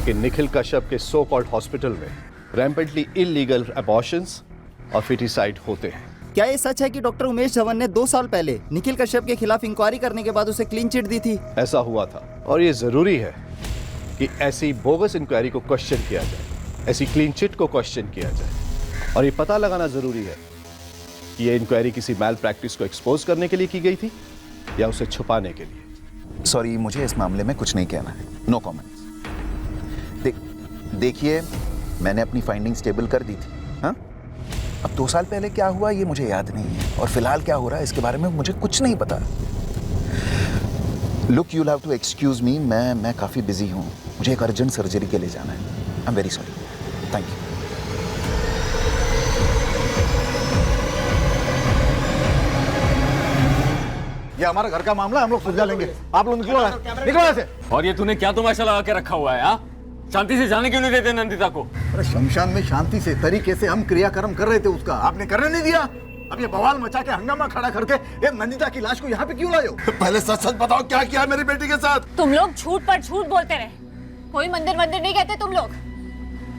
कि निखिल कश्यप के सो कॉल्ड हॉस्पिटल में रैम्पेंटली इलीगल अबॉर्शंस और फिटिसाइड होते हैं। क्या ये सच है कि डॉक्टर उमेश धवन ने 2 साल पहले निखिल कश्यप के खिलाफ इंक्वायरी करने के बाद उसे क्लीन चिट दी थी? ऐसा हुआ था, और ये जरूरी है कि ऐसी बोगस इंक्वायरी को क्वेश्चन किया जाए, ऐसी क्लीन चिट को क्वेश्चन किया जाए। और ये पता लगाना जरूरी है कि ये इंक्वायरी किसी मैल प्रैक्टिस को एक्सपोज करने के लिए की गई थी या उसे छुपाने के लिए। सॉरी, मुझे इस मामले में कुछ नहीं कहना है। No comments. देखिए, मैंने अपनी फाइंडिंग्स टेबल कर दी थी। हाँ, अब 2 साल पहले क्या हुआ ये मुझे याद नहीं है, और फिलहाल क्या हो रहा है इसके बारे में मुझे कुछ नहीं पता। Look, you have to excuse me, मैं काफ़ी बिजी हूँ, मुझे एक अर्जेंट सर्जरी के लिए जाना है। I am very sorry. Thank you. ये हमारा घर का मामला है, हम लोग सुलझा लेंगे। आप लोग निकलो, निकलो ऐसे। और ये तूने क्या तमाशा लगा के रखा हुआ है? हाँ, शांति से जाने क्यों नहीं देते नंदिता को? अरे शमशान में शांति से तरीके से हम क्रियाक्रम कर रहे थे उसका, आपने करने नहीं दिया। अब ये बवाल मचा के हंगामा खड़ा करके ये नंदिता की लाश को यहाँ पे क्यों लाए हो? पहले सच सच बताओ क्या किया मेरी बेटी के साथ? तुम लोग झूठ पर झूठ बोलते रहे। कोई मंदिर नहीं कहते तुम लोग।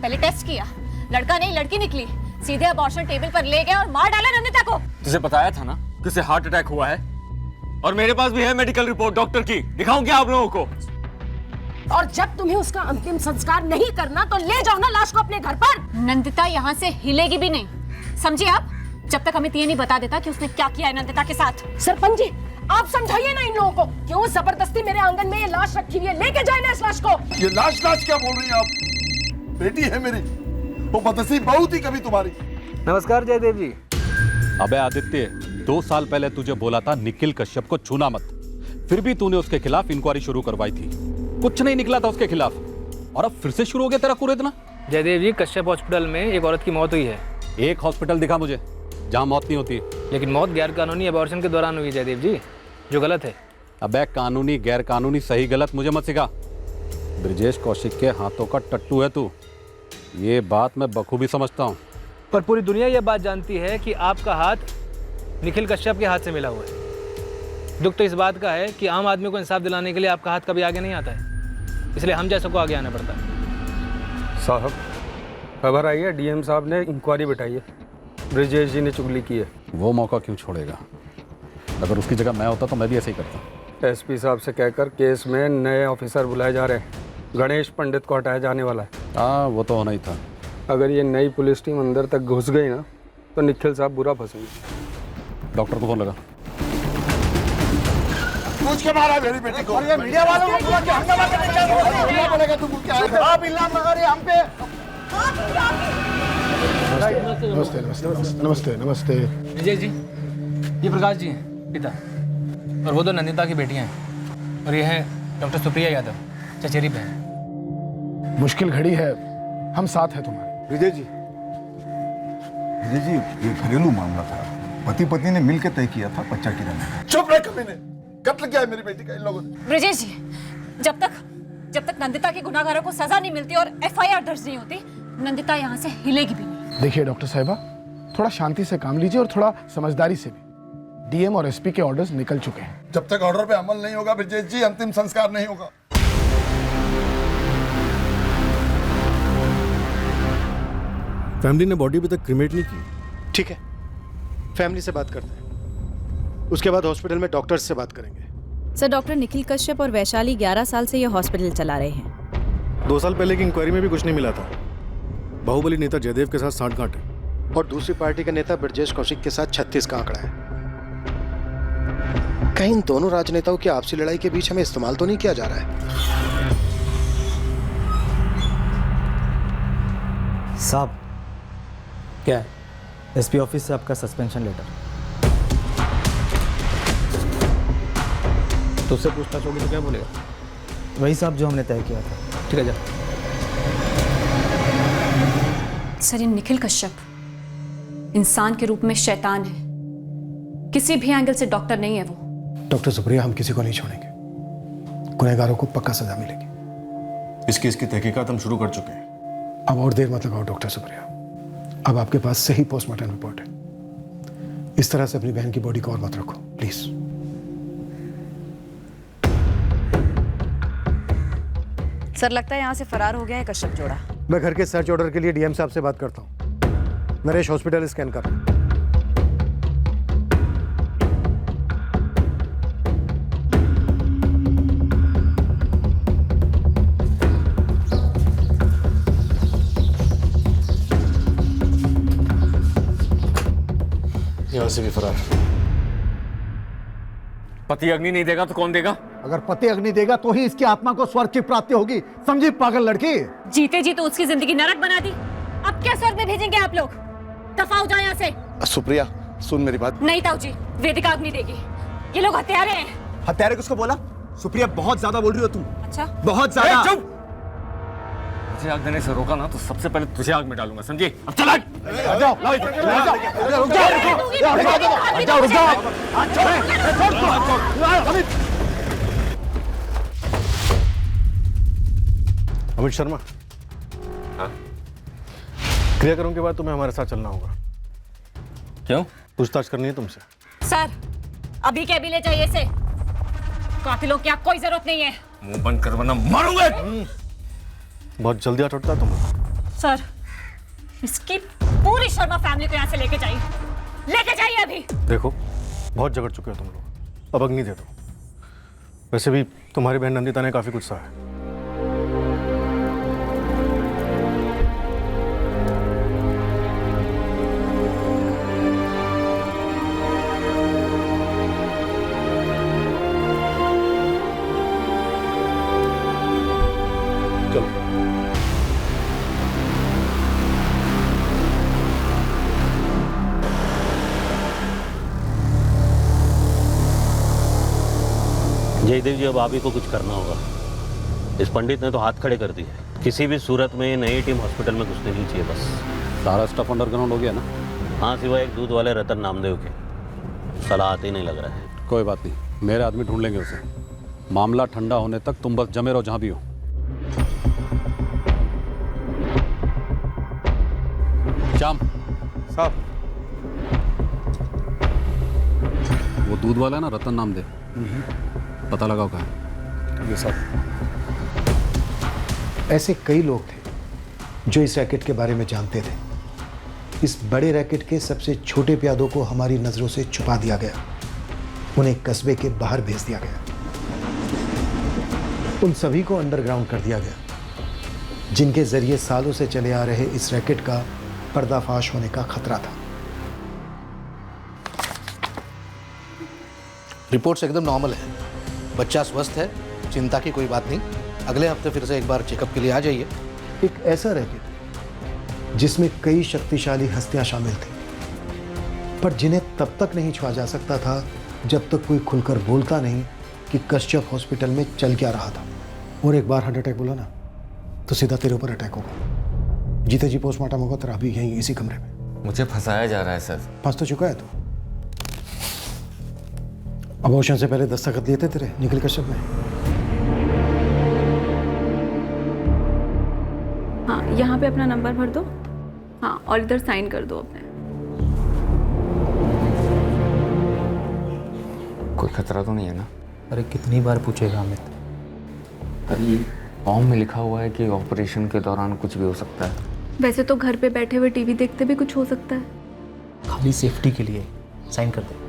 पहले टेस्ट किया, लड़का नहीं लड़की निकली, सीधे अबॉर्शन टेबल पर ले गए और मार डाला नंदिता को। तुझे बताया था ना कि उसे हार्ट अटैक हुआ है, और मेरे पास भी है मेडिकल रिपोर्ट डॉक्टर की। दिखाऊं क्या आप लोगों को? और जब तुम्हें उसका अंतिम संस्कार नहीं करना तो ले जाओ ना लाश को अपने घर पर। नंदिता यहाँ से हिलेगी भी नहीं, समझे आप? जब तक अमित ये नहीं बता देता कि उसने क्या किया है नंदिता के साथ। सरपंच जी, आप समझाइए ना इन लोगों को, क्यों जबरदस्ती मेरे आंगन में ये लाश रखी हुई है? लेके जाए ना इस लाश को। ये लाश क्या बोल रही है आप? बेटी है मेरी, वो बदनसीब बहुत ही कभी तुम्हारी। नमस्कार जयदेव जी। अबे आदित्य, 2 साल पहले तुझे बोला था निखिल कश्यप को छूना मत, फिर भी तूने उसके खिलाफ इंक्वायरी शुरू करवाई थी। कुछ नहीं निकला था उसके खिलाफ, और अब फिर से शुरू हो गया तेरा कुरेदना। जयदेव जी, कश्यप हॉस्पिटल में एक औरत की मौत हुई है। एक हॉस्पिटल दिखा मुझे जहां मौत नहीं होती। लेकिन मौत गैर कानूनी अबॉर्शन के दौरान हुई जयदेव जी, जो गलत है। अबे कानूनी गैर कानूनी सही गलत मुझे मत सिखा। ब्रजेश कौशिक के हाथों का टट्टू है तू, ये बात मैं बखूबी समझता हूँ। पर पूरी दुनिया ये बात जानती है कि आपका हाथ निखिल कश्यप के हाथ से मिला हुआ है। दुख तो इस बात का है कि आम आदमी को इंसाफ दिलाने के लिए आपका हाथ कभी आगे नहीं आता है, इसलिए हम जैसों को आगे आना पड़ता है। साहब, खबर आई है डीएम साहब ने इंक्वायरी बिठाई है, ब्रजेश जी ने चुगली की है। वो मौका क्यों छोड़ेगा? अगर उसकी जगह मैं होता तो मैं भी ऐसे ही करता। एसपी साहब से कहकर केस में नए ऑफिसर बुलाए जा रहे हैं। गणेश पंडित को हटाया जाने वाला है। हाँ, वो तो होना ही था। अगर ये नई पुलिस टीम अंदर तक घुस गई ना तो निखिल साहब बुरा फंसेंगे। डॉक्टर को फोन लगा। पूछ के मारा मेरी बेटी को। ये मीडिया वालों को बुला के हंगामा करने क्या बोल बोलेगा तुमको क्या है? आप इल्जाम लगा रहे हम पे। नमस्ते नमस्ते नमस्ते नमस्ते। विजय जी, ये प्रकाश जी हैं पिता, और वो 2 नंदिता की बेटियां हैं, और ये हैं डॉक्टर सुप्रिया यादव, चचेरी बहन। मुश्किल घड़ी है, हम साथ हैं तुम्हारे। विजय जी, ये घरेलू मामला था, पति पत्नी ने मिलकर तय किया था बच्चा गिराने का। चुप रहे कभी नहीं, कत्ल किया है मेरी बेटी का इन लोगों ने। ब्रजेश जी, जब तक नंदिता के गुनाहगारों को सजा नहीं मिलती और एफआईआर दर्ज नहीं होती, नंदिता यहाँ से हिलेगी भी नहीं। देखिए डॉक्टर साहिबा, थोड़ा शांति से काम लीजिए और थोड़ा समझदारी से भी। डीएम और एसपी के ऑर्डर्स निकल चुके हैं। जब तक ऑर्डर पे अमल नहीं होगा ब्रजेश जी, अंतिम संस्कार नहीं होगा। फैमिली ने बॉडी अभी तक क्रिमेट नहीं की। ठीक है, फैमिली से बात करते हैं, उसके बाद हॉस्पिटल में डॉक्टर्स से बात करेंगे। सर, डॉक्टर निखिल कश्यप और वैशाली 11 साल से यह हॉस्पिटल चला रहे हैं। 2 साल पहले की इंक्वायरी में भी कुछ नहीं मिला था। बाहुबली नेता जयदेव के साथ सांठगांठ है, और दूसरी पार्टी का नेता ब्रजेश कौशिक के साथ 36 का आंकड़ा है। कहीं इन दोनों राजनेताओं की आपसी लड़ाई के बीच हमें इस्तेमाल तो नहीं किया जा रहा है? साहब, क्या है? एसपी ऑफिस से आपका सस्पेंशन लेटर। तो उससे पूछताछ होगी तो क्या बोलेगा? वही साहब जो हमने तय किया था। ठीक है, जा। सर, ये निखिल कश्यप इंसान के रूप में शैतान है, किसी भी एंगल से डॉक्टर नहीं है वो। डॉक्टर सुप्रिया, हम किसी को नहीं छोड़ेंगे, गुनहगारों को पक्का सजा मिलेगी। इस केस की तहकीकात हम शुरू कर चुके हैं। अब और देर मत लगाओ डॉक्टर सुप्रिया, अब आपके पास सही पोस्टमार्टम रिपोर्ट है। इस तरह से अपनी बहन की बॉडी को और मत रखो प्लीज। सर, लगता है यहाँ से फरार हो गया है कश्यप जोड़ा। मैं घर के सर्च ऑर्डर के लिए डीएम साहब से बात करता हूँ। नरेश हॉस्पिटल स्कैन कर रहा हूँ। यहाँ से भी फरार। पति अग्नि नहीं देगा तो कौन देगा? अगर पति अग्नि देगा तो ही इसकी आत्मा को स्वर्ग की प्राप्ति होगी, समझी पागल लड़की। जीते जी तो उसकी जिंदगी नरक बना दी, अब क्या स्वर्ग में भेजेंगे आप लोग? दफा हो जाए यहाँ से। सुप्रिया, सुन मेरी बात। नहीं ताऊ जी, वेदिका अग्नि देगी। ये लोग हत्यारे हैं। हत्यारे किसको बोला? सुप्रिया, बहुत ज्यादा बोल रही हो तुम। अच्छा, बहुत ज्यादा। मुझे आग देने से रोका ना तो सबसे पहले तुझे आग में डालूंगा, समझी? अब चल आग! आ जाओ, लाओ इधर, आ जाओ, रुक जाओ। अमित शर्मा, हाँ? क्रियाक्रम के बाद तुम्हें हमारे साथ चलना होगा। क्यों? पूछताछ करनी है तुमसे। सर, अभी के अभी ले जाइए इसे। कातिलों की कोई जरूरत नहीं है। मुंह बंद कर वरना मारूंगा। बहुत जल्दी आ उठता तुम। सर, इसकी पूरी शर्मा फैमिली को यहाँ से लेके जाइए अभी। देखो, बहुत झगड़ चुके हो तुम लोग, अब अग्नि दे दो। वैसे भी तुम्हारी बहन नंदिता ने काफी गुस्सा है। जयदेव जी, अब आप ही को कुछ करना होगा। इस पंडित ने तो हाथ खड़े कर दिए। किसी भी सूरत में नई टीम हॉस्पिटल में घुसने नहीं चाहिए बस। सारा स्टाफ अंडरग्राउंड हो गया ना? हाँ, सिवाय एक दूध वाले रतन नामदेव के। सलाह आती नहीं लग रहा है। कोई बात नहीं, मेरे आदमी ढूंढ लेंगे उसे। मामला ठंडा होने तक तुम बस जमे रहो जहां भी हो। श्याम साहब, वो दूध वाला है ना, रतन नामदेव, पता लगाओ कहाँ है। ये सब ऐसे कई लोग थे जो इस रैकेट के बारे में जानते थे। इस बड़े रैकेट के सबसे छोटे प्यादों को हमारी नजरों से छुपा दिया गया, उन्हें कस्बे के बाहर भेज दिया गया। उन सभी को अंडरग्राउंड कर दिया गया जिनके जरिए सालों से चले आ रहे इस रैकेट का पर्दाफाश होने का खतरा था। रिपोर्ट्स एकदम नॉर्मल है, बच्चा स्वस्थ है, चिंता की कोई बात नहीं। अगले हफ्ते फिर से एक बार चेकअप के लिए आ जाइए। एक ऐसा रैकेट जिसमें कई शक्तिशाली हस्तियां शामिल थी, पर जिन्हें तब तक नहीं छुआ जा सकता था जब तक कोई खुलकर बोलता नहीं कि कश्यप हॉस्पिटल में चल क्या रहा था। और एक बार हार्ट अटैक बोला ना तो सीधा तेरे ऊपर अटैक होगा। जीते जी पोस्टमार्टम होगा तेरा अभी यहीं इसी कमरे में। मुझे फंसाया जा रहा है सर। फंस तो चुका है तू। अबॉर्शन से पहले दस्तखत लिए थे तेरे निखिल कश्यप में। हाँ, यहाँ पे अपना नंबर भर दो। हाँ, और इधर साइन कर दो अपने। कोई खतरा तो नहीं है ना? अरे कितनी बार पूछेगा अमित? अरे फॉर्म में लिखा हुआ है कि ऑपरेशन के दौरान कुछ भी हो सकता है। वैसे तो घर पे बैठे हुए टीवी देखते भी कुछ हो सकता है। खाली सेफ्टी के लिए साइन कर दे।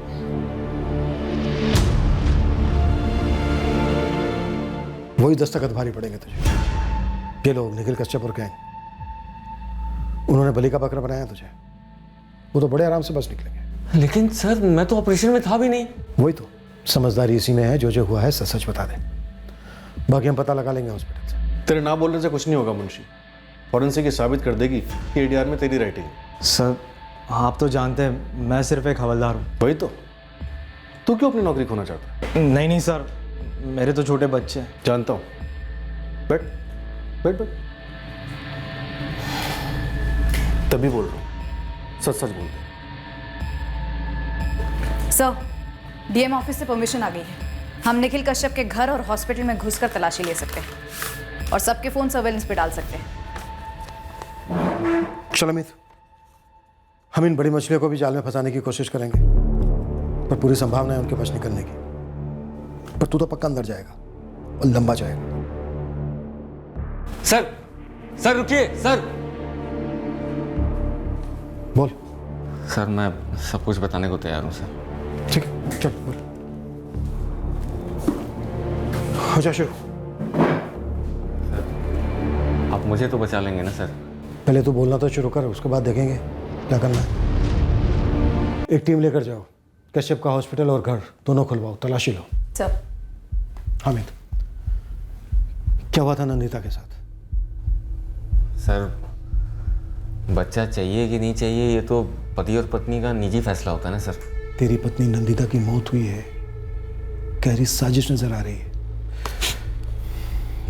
वही दस्तखत भारी पड़ेंगे तुझे। ये लोग निखिल कश्यप और गैंग, उन्होंने बलि का बकरा बनाया तुझे। वो तो बड़े आराम से बच निकलेंगे। लेकिन सर, मैं तो ऑपरेशन में था भी नहीं। वही तो, समझदारी इसी में है। जो हुआ है सच सच बता दे, बाकी हम पता लगा लेंगे हॉस्पिटल से। तेरे ना बोलने से कुछ नहीं होगा मुंशी। फॉरेंसिक ये साबित कर देगी कि एडीआर में तेरी राइटिंग है। सर, आप तो जानते हैं मैं सिर्फ एक हवलदार हूँ। वही तो, तू क्यों अपनी नौकरी खोना चाहता है? नहीं सर, मेरे तो छोटे बच्चे हैं। जानता हूँ। बैठ बैठ बैठ। तभी बोल रहा हूँ, सच सच बोलते। सर, डीएम ऑफिस से परमिशन आ गई है। हम निखिल कश्यप के घर और हॉस्पिटल में घुसकर तलाशी ले सकते हैं और सबके फोन सर्वेलेंस पे डाल सकते हैं। चल अमित, हम इन बड़ी मछलियों को भी जाल में फंसाने की कोशिश करेंगे, पर पूरी संभावना है उनके बच निकलने की। पर तू तो पक्का अंदर जाएगा और लंबा जाएगा। सर रुकिए सर। बोल। सर, मैं सब कुछ बताने को तैयार हूँ सर। ठीक है, चल बोल। हो जा शुरू। आप मुझे तो बचा लेंगे ना सर? पहले तू बोलना तो शुरू कर, उसके बाद देखेंगे क्या करना है। एक टीम लेकर जाओ, कश्यप का हॉस्पिटल और घर दोनों खुलवाओ, तलाशी लो। सर। हामिद, क्या हुआ था नंदिता के साथ? सर, बच्चा चाहिए कि नहीं चाहिए ये तो पति और पत्नी का निजी फैसला होता है ना सर। तेरी पत्नी नंदिता की मौत हुई है, गहरी साजिश नजर आ रही है।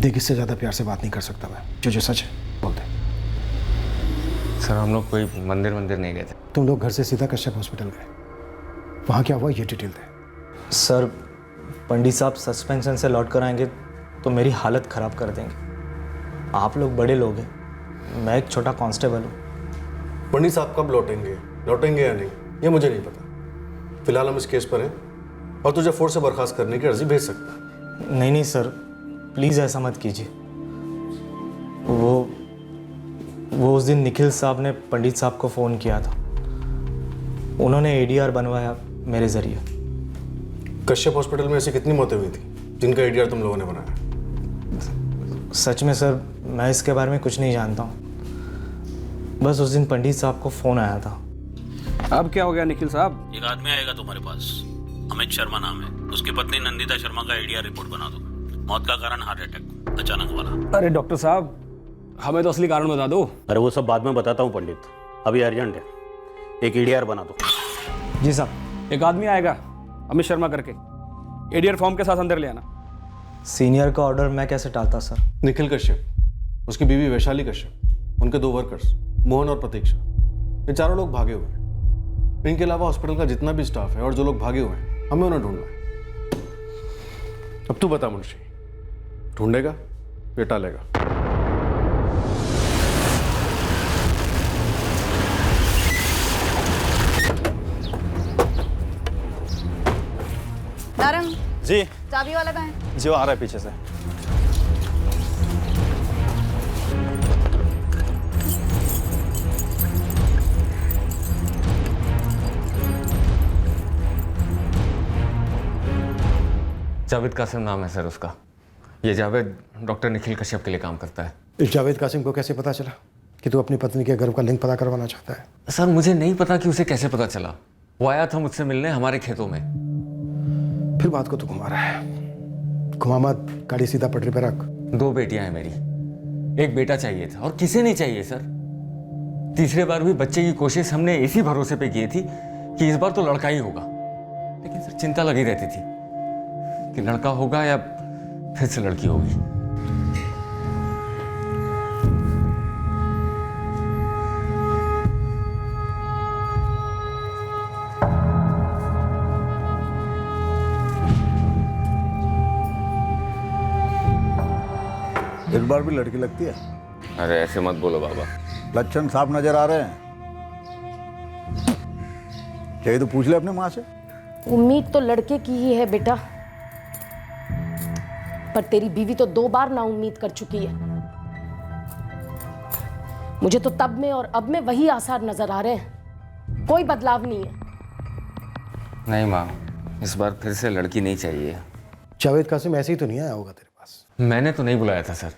देख, इससे ज्यादा प्यार से बात नहीं कर सकता मैं। जो सच है बोलते। सर हम लोग कोई मंदिर नहीं गए थे। तुम लोग घर से सीधा कश्यप हॉस्पिटल गए, वहाँ क्या हुआ ये डिटेल दे। सर पंडित साहब सस्पेंशन से लौट कर आएंगे तो मेरी हालत ख़राब कर देंगे। आप लोग बड़े लोग हैं, मैं एक छोटा कांस्टेबल हूँ। पंडित साहब कब लौटेंगे या नहीं ये मुझे नहीं पता। फिलहाल हम इस केस पर हैं और तुझे फोर्स से बर्खास्त करने की अर्जी भेज सकता है। नहीं सर, प्लीज़ ऐसा मत कीजिए। वो उस दिन निखिल साहब ने पंडित साहब को फ़ोन किया था, उन्होंने ADR बनवाया मेरे ज़रिए। कश्यप हॉस्पिटल में ऐसी कितनी मौतें हुई थी जिनका ADR तुम लोगों ने बनाया? सच में सर मैं इसके बारे में कुछ नहीं जानता हूँ, बस उस दिन पंडित साहब को फ़ोन आया था। अब क्या हो गया निखिल साहब? एक आदमी आएगा तुम्हारे पास, अमित शर्मा नाम है, उसकी पत्नी नंदिता शर्मा का ADR रिपोर्ट बना दो। मौत का कारण हार्ट अटैक, अचानक वाला। अरे डॉक्टर साहब हमें तो असली कारण बता दो। अरे वो सब बाद में बताता हूँ पंडित, अभी अर्जेंट है, एक ADR बना दो। जी साहब, एक आदमी आएगा अमित शर्मा करके, ADR फॉर्म के साथ अंदर ले आना। सीनियर का ऑर्डर मैं कैसे टालता सर? निखिल कश्यप, उसकी बीवी वैशाली कश्यप, उनके 2 वर्कर्स मोहन और प्रतीक्षा, ये चारों लोग भागे हुए हैं। इनके अलावा हॉस्पिटल का जितना भी स्टाफ है और जो लोग भागे हुए हैं, हमें उन्हें ढूंढना है। अब तू बता मुंशी, ढूंढेगा या टालेगा? नारंग जी चाबी वाला कहाँ है? जी वो आ रहा है पीछे से। जावेद कासिम नाम है सर उसका। ये जावेद डॉक्टर निखिल कश्यप के लिए काम करता है। इस जावेद कासिम को कैसे पता चला कि तू अपनी पत्नी के गर्भ का लिंक पता करवाना चाहता है? सर मुझे नहीं पता कि उसे कैसे पता चला। वो आया था मुझसे मिलने हमारे खेतों में। फिर बात को तू घुमा रहा है। घुमा मत, गाड़ी सीधा पटरी पर रख। 2 बेटियां हैं मेरी, एक बेटा चाहिए था और किसे नहीं चाहिए सर। तीसरे बार भी बच्चे की कोशिश हमने इसी भरोसे पे की थी कि इस बार तो लड़का ही होगा, लेकिन सर चिंता लगी रहती थी कि लड़का होगा या फिर से लड़की होगी। इस बार भी लड़की लगती है? अरे ऐसे मत बोलो बाबा, लक्षण साफ नजर आ रहे हैं। चाहिए तो पूछ ले अपने माँ से। उम्मीद तो लड़के की ही है बेटा, पर तेरी बीवी तो 2 बार ना उम्मीद कर चुकी है। मुझे तो तब में और अब में वही आसार नजर आ रहे हैं, कोई बदलाव नहीं है। नहीं माँ, इस बार फिर से लड़की नहीं चाहिए। जावेद कासिम ऐसे ही तो नहीं आया होगा तेरे पास? मैंने तो नहीं बुलाया था सर,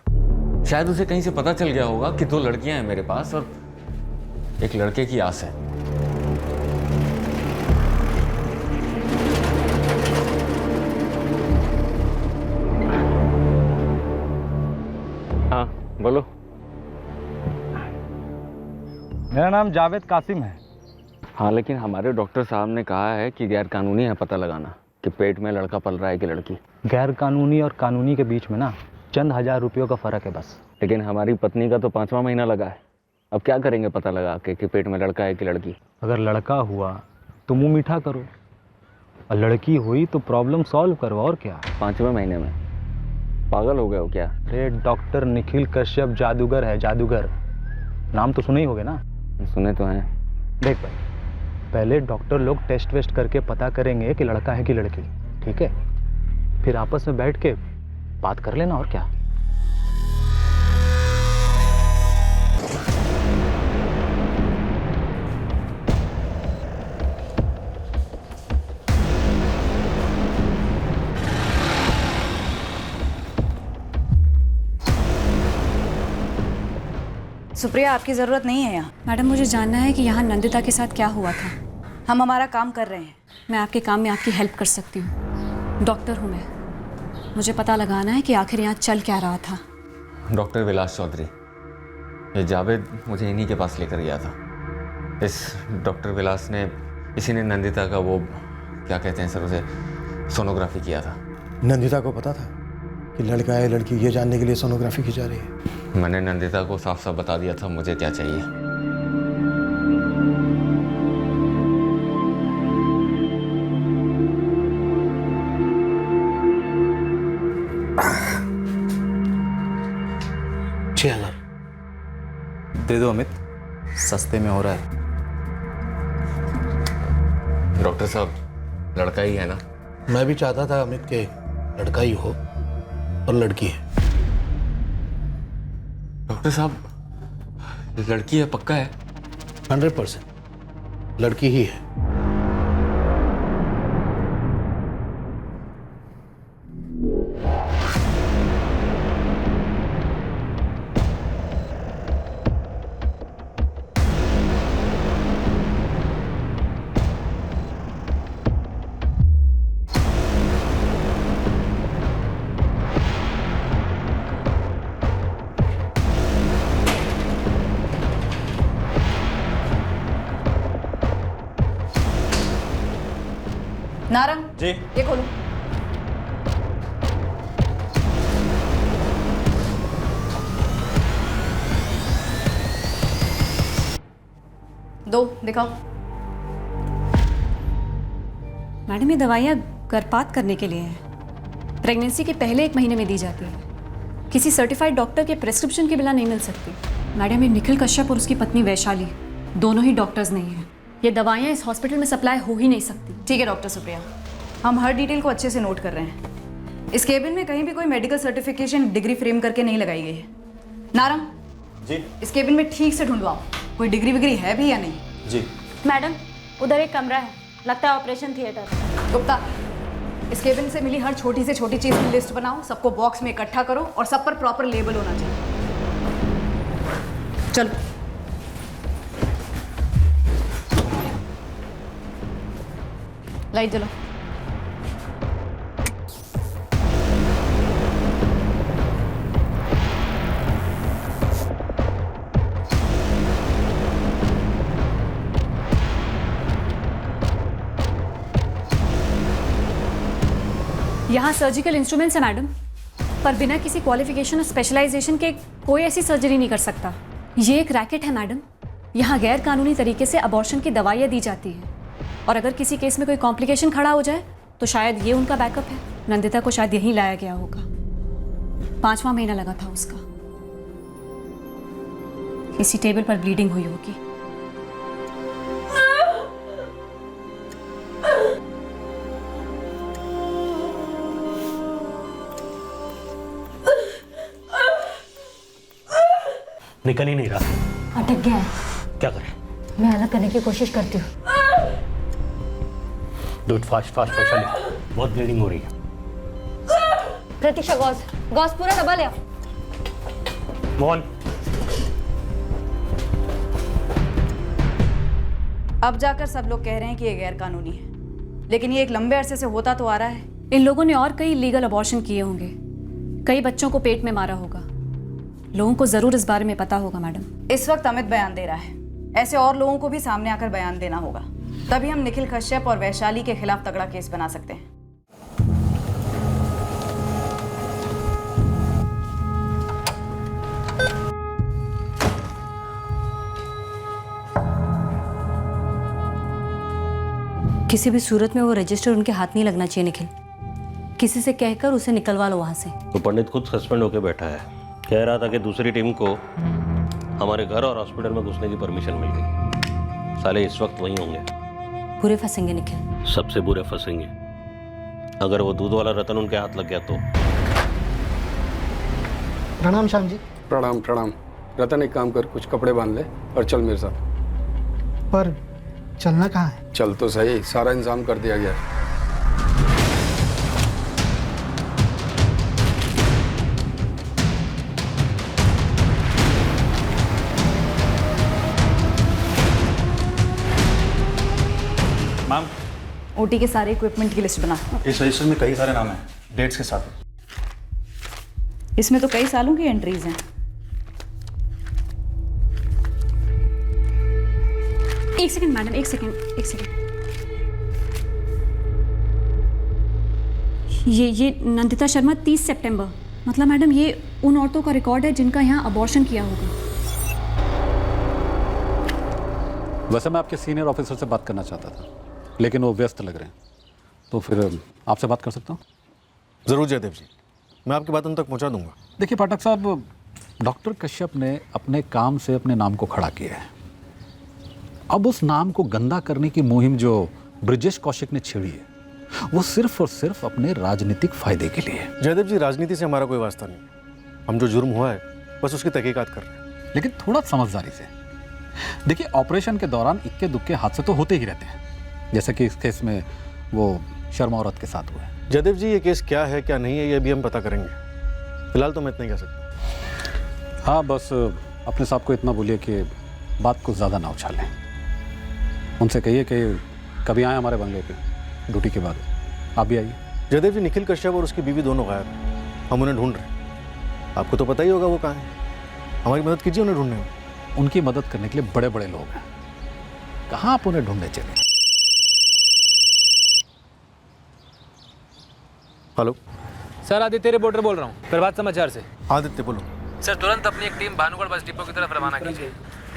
शायद उसे कहीं से पता चल गया होगा कि 2 लड़कियां हैं मेरे पास और एक लड़के की आस है। हाँ बोलो। मेरा नाम जावेद कासिम है। हाँ लेकिन हमारे डॉक्टर साहब ने कहा है कि गैर कानूनी है पता लगाना कि पेट में लड़का पल रहा है कि लड़की। गैर कानूनी और कानूनी के बीच में ना चंद 1000 रुपयों का फर्क है बस। लेकिन हमारी पत्नी का तो 5वां महीना लगा है, अब क्या करेंगे पता लगा के कि पेट में लड़का है कि लड़की। अगर लड़का हुआ तो मुंह मीठा करो, और लड़की हुई तो प्रॉब्लम सॉल्व करो, और क्या। 5वें महीने में? पागल हो गए हो क्या? अरे डॉक्टर निखिल कश्यप जादूगर है, जादूगर। नाम तो सुने ही होगे ना? सुने तो हैं। देख भाई, पहले डॉक्टर लोग टेस्ट वेस्ट करके पता करेंगे कि लड़का है कि लड़की, ठीक है? फिर आपस में बैठ के बात कर लेना, और क्या। सुप्रिया आपकी ज़रूरत नहीं है यहाँ। मैडम मुझे जानना है कि यहाँ नंदिता के साथ क्या हुआ था। हम हमारा काम कर रहे हैं। मैं आपके काम में आपकी हेल्प कर सकती हूँ, डॉक्टर हूँ मैं। मुझे पता लगाना है कि आखिर यहाँ चल क्या रहा था। डॉक्टर विलास चौधरी, ये जावेद मुझे इन्हीं के पास लेकर गया था। इस डॉक्टर विलास ने, इसी ने नंदिता का वो क्या कहते हैं सर उसे, सोनोग्राफी किया था। नंदिता को पता था कि कि लड़का है लड़की ये जानने के लिए सोनोग्राफी की जा रही है। मैंने नंदिता को साफ साफ बता दिया था मुझे क्या चाहिए। दे दो अमित, सस्ते में हो रहा है। डॉक्टर साहब, लड़का ही है ना? मैं भी चाहता था अमित के लड़का ही हो, और लड़की है। डॉक्टर साहब, लड़की है पक्का है? 100% लड़की ही है। नारंग जी ये खोलो। दो दिखाओ। मैडम ये दवाइयाँ गर्भपात करने के लिए हैं। प्रेगनेंसी के पहले 1 महीने में दी जाती है। किसी सर्टिफाइड डॉक्टर के प्रेस्क्रिप्शन के बिना नहीं मिल सकती। मैडम ये निखिल कश्यप और उसकी पत्नी वैशाली दोनों ही डॉक्टर्स नहीं हैं। ये दवाइयाँ इस हॉस्पिटल में सप्लाई हो ही नहीं सकती। ठीक है डॉक्टर सुप्रिया, हम हर डिटेल को अच्छे से नोट कर रहे हैं। इस केबिन में कहीं भी कोई मेडिकल सर्टिफिकेशन डिग्री फ्रेम करके नहीं लगाई गई है। नारंग जी इस केबिन में ठीक से ढूंढवाओ, कोई डिग्री विग्री है भी या नहीं। जी मैडम उधर एक कमरा है, लगता है ऑपरेशन थिएटर। गुप्ता, इस केबिन से मिली हर छोटी से छोटी चीज़ की लिस्ट बनाओ, सबको बॉक्स में इकट्ठा करो और सब पर प्रॉपर लेबल होना चाहिए। चलो लाइट जलाओ। यहाँ सर्जिकल इंस्ट्रूमेंट्स है मैडम, पर बिना किसी क्वालिफिकेशन और स्पेशलाइजेशन के कोई ऐसी सर्जरी नहीं कर सकता। ये एक रैकेट है मैडम। यहाँ गैर कानूनी तरीके से अबॉर्शन की दवाइयाँ दी जाती हैं, और अगर किसी केस में कोई कॉम्प्लिकेशन खड़ा हो जाए तो शायद ये उनका बैकअप है। नंदिता को शायद यहीं लाया गया होगा। 5वां महीना लगा था उसका। किसी टेबल पर ब्लीडिंग हुई होगी। निकल ही नहीं रहा। अटक गया है। क्या करें? मैं अलग करने की कोशिश करती हूँ। Do it fast fast Vaishali, बहुत ब्लीडिंग हो रही है। प्रतीक्षा गॉस पूरा दबा लिया। मोहन अब जाकर सब लोग कह रहे हैं कि ये गैर कानूनी है, लेकिन ये एक लंबे अरसे से होता तो आ रहा है। इन लोगों ने और कई लीगल अबॉर्शन किए होंगे, कई बच्चों को पेट में मारा होगा। लोगों को जरूर इस बारे में पता होगा मैडम। इस वक्त अमित बयान दे रहा है, ऐसे और लोगों को भी सामने आकर बयान देना होगा, तभी हम निखिल कश्यप और वैशाली के खिलाफ तगड़ा केस बना सकते हैं। किसी भी सूरत में वो रजिस्टर उनके हाथ नहीं लगना चाहिए निखिल। किसी से कहकर उसे निकलवा लो वहां से। तो पंडित खुद सस्पेंड होकर बैठा है, कह रहा था कि दूसरी टीम को हमारे घर और हॉस्पिटल में घुसने की परमिशन मिल गई। साले इस वक्त वहीं होंगे। बुरे फंसेंगे निखिल। सबसे बुरे फंसेंगे। अगर वो दूध वाला रतन उनके हाथ लग गया तो। प्रणाम श्याम जी। प्रणाम प्रणाम। रतन एक काम कर, कुछ कपड़े बांध ले और चल मेरे साथ। पर चलना कहाँ है? चल तो सही, सारा इंतजाम कर दिया गया है। मैम ओटी के सारे इक्विपमेंट की लिस्ट बना। इस रजिस्टर में कई सारे नाम हैं, डेट्स के साथ। इसमें तो कई सालों की एंट्रीज हैं। एक सेकंड मैडम, एक सेकंड। ये नंदिता शर्मा 30 सितंबर मतलब मैडम ये उन औरतों का रिकॉर्ड है जिनका यहाँ अबॉर्शन किया होगा। वैसे मैं आपके सीनियर ऑफिसर से बात करना चाहता था, लेकिन वो व्यस्त लग रहे हैं, तो फिर आपसे बात कर सकता हूँ? ज़रूर जयदेव जी, मैं आपकी बात उन तक पहुँचा दूंगा। देखिए पाठक साहब, डॉक्टर कश्यप ने अपने काम से अपने नाम को खड़ा किया है। अब उस नाम को गंदा करने की मुहिम जो ब्रिजेश कौशिक ने छेड़ी है, वो सिर्फ और सिर्फ अपने राजनीतिक फायदे के लिए। जयदेव जी, राजनीति से हमारा कोई वास्ता नहीं। हम जो जुर्म हुआ है बस उसकी तहकीकात कर रहे हैं। लेकिन थोड़ा समझदारी से देखिए, ऑपरेशन के दौरान इक्के दुक्के हादसे तो होते ही रहते हैं, जैसे कि इस केस में वो शर्मा औरत के साथ हुआ है। जयदेव जी, ये केस क्या है क्या नहीं है ये भी हम पता करेंगे। फिलहाल तो मैं इतना ही कह सकता। हाँ, बस अपने साहब को इतना बोलिए कि बात को ज़्यादा ना उछालें। उनसे कहिए कि कभी आए हमारे बंगले पे ड्यूटी के बाद, आप भी आइए। जयदेव जी, निखिल कश्यप और उसकी बीवी दोनों गायब हैं। हम उन्हें ढूंढ रहे हैं। आपको तो पता ही होगा वो कहाँ है। हमारी मदद कीजिए उन्हें ढूंढने में। उनकी मदद करने के लिए बड़े बड़े लोग हैं, कहाँ आप उन्हें ढूंढने चले? हेलो सर, आदित्य रिपोर्टर बोल रहा हूँ, प्रभात समाचार से। आदित्य बोलो। सर, तुरंत अपनी एक टीम भानुगढ़ बस डिपो की तरफ रवाना कीजिए।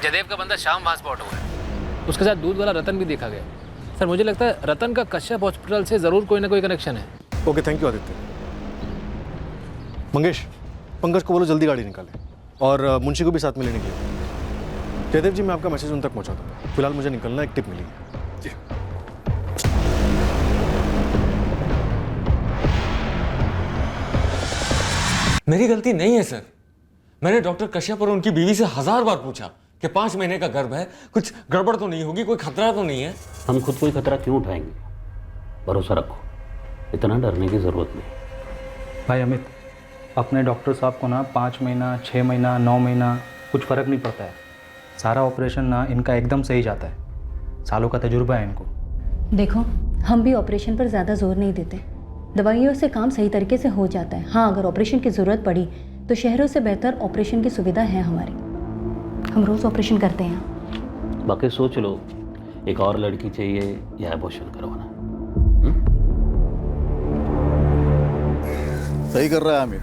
जयदेव का बंदा शाम वहाँ स्पॉट हुआ है, उसके साथ दूध वाला रतन भी देखा गया। सर, मुझे लगता है रतन का कश्यप हॉस्पिटल से ज़रूर कोई ना कोई कनेक्शन है। Okay, thank you Aditya. Mangesh, Pankaj को बोलो जल्दी गाड़ी निकाले और मुंशी को भी साथ में लेने के लिए। जयदेव जी, मैं आपका मैसेज उन तक पहुंचा दूँ। फिलहाल मुझे निकलना, एक टिप मिली है। जी। मेरी गलती नहीं है सर। मैंने डॉक्टर कश्यप और उनकी बीवी से 1000 बार पूछा कि 5 महीने का गर्भ है, कुछ गड़बड़ तो नहीं होगी, कोई खतरा तो नहीं है। हम खुद कोई खतरा क्यों उठाएंगे? भरोसा रखो, इतना डरने की ज़रूरत नहीं। भाई अमित, अपने डॉक्टर साहब को ना 5 महीना, 6 महीना, 9 महीना कुछ फ़र्क नहीं पड़ता है। सारा ऑपरेशन ना इनका एकदम सही जाता है। सालों का तजुर्बा है इनको। देखो, हम भी ऑपरेशन पर ज़्यादा जोर नहीं देते। दवाइयों से काम सही तरीके से हो जाता है। हाँ, अगर ऑपरेशन की ज़रूरत पड़ी तो शहरों से बेहतर ऑपरेशन की सुविधा है हमारी। हम रोज़ ऑपरेशन करते हैं। बाकी सोच लो, एक और लड़की चाहिए या एबॉर्शन करवाना? सही कर रहा है आमिर।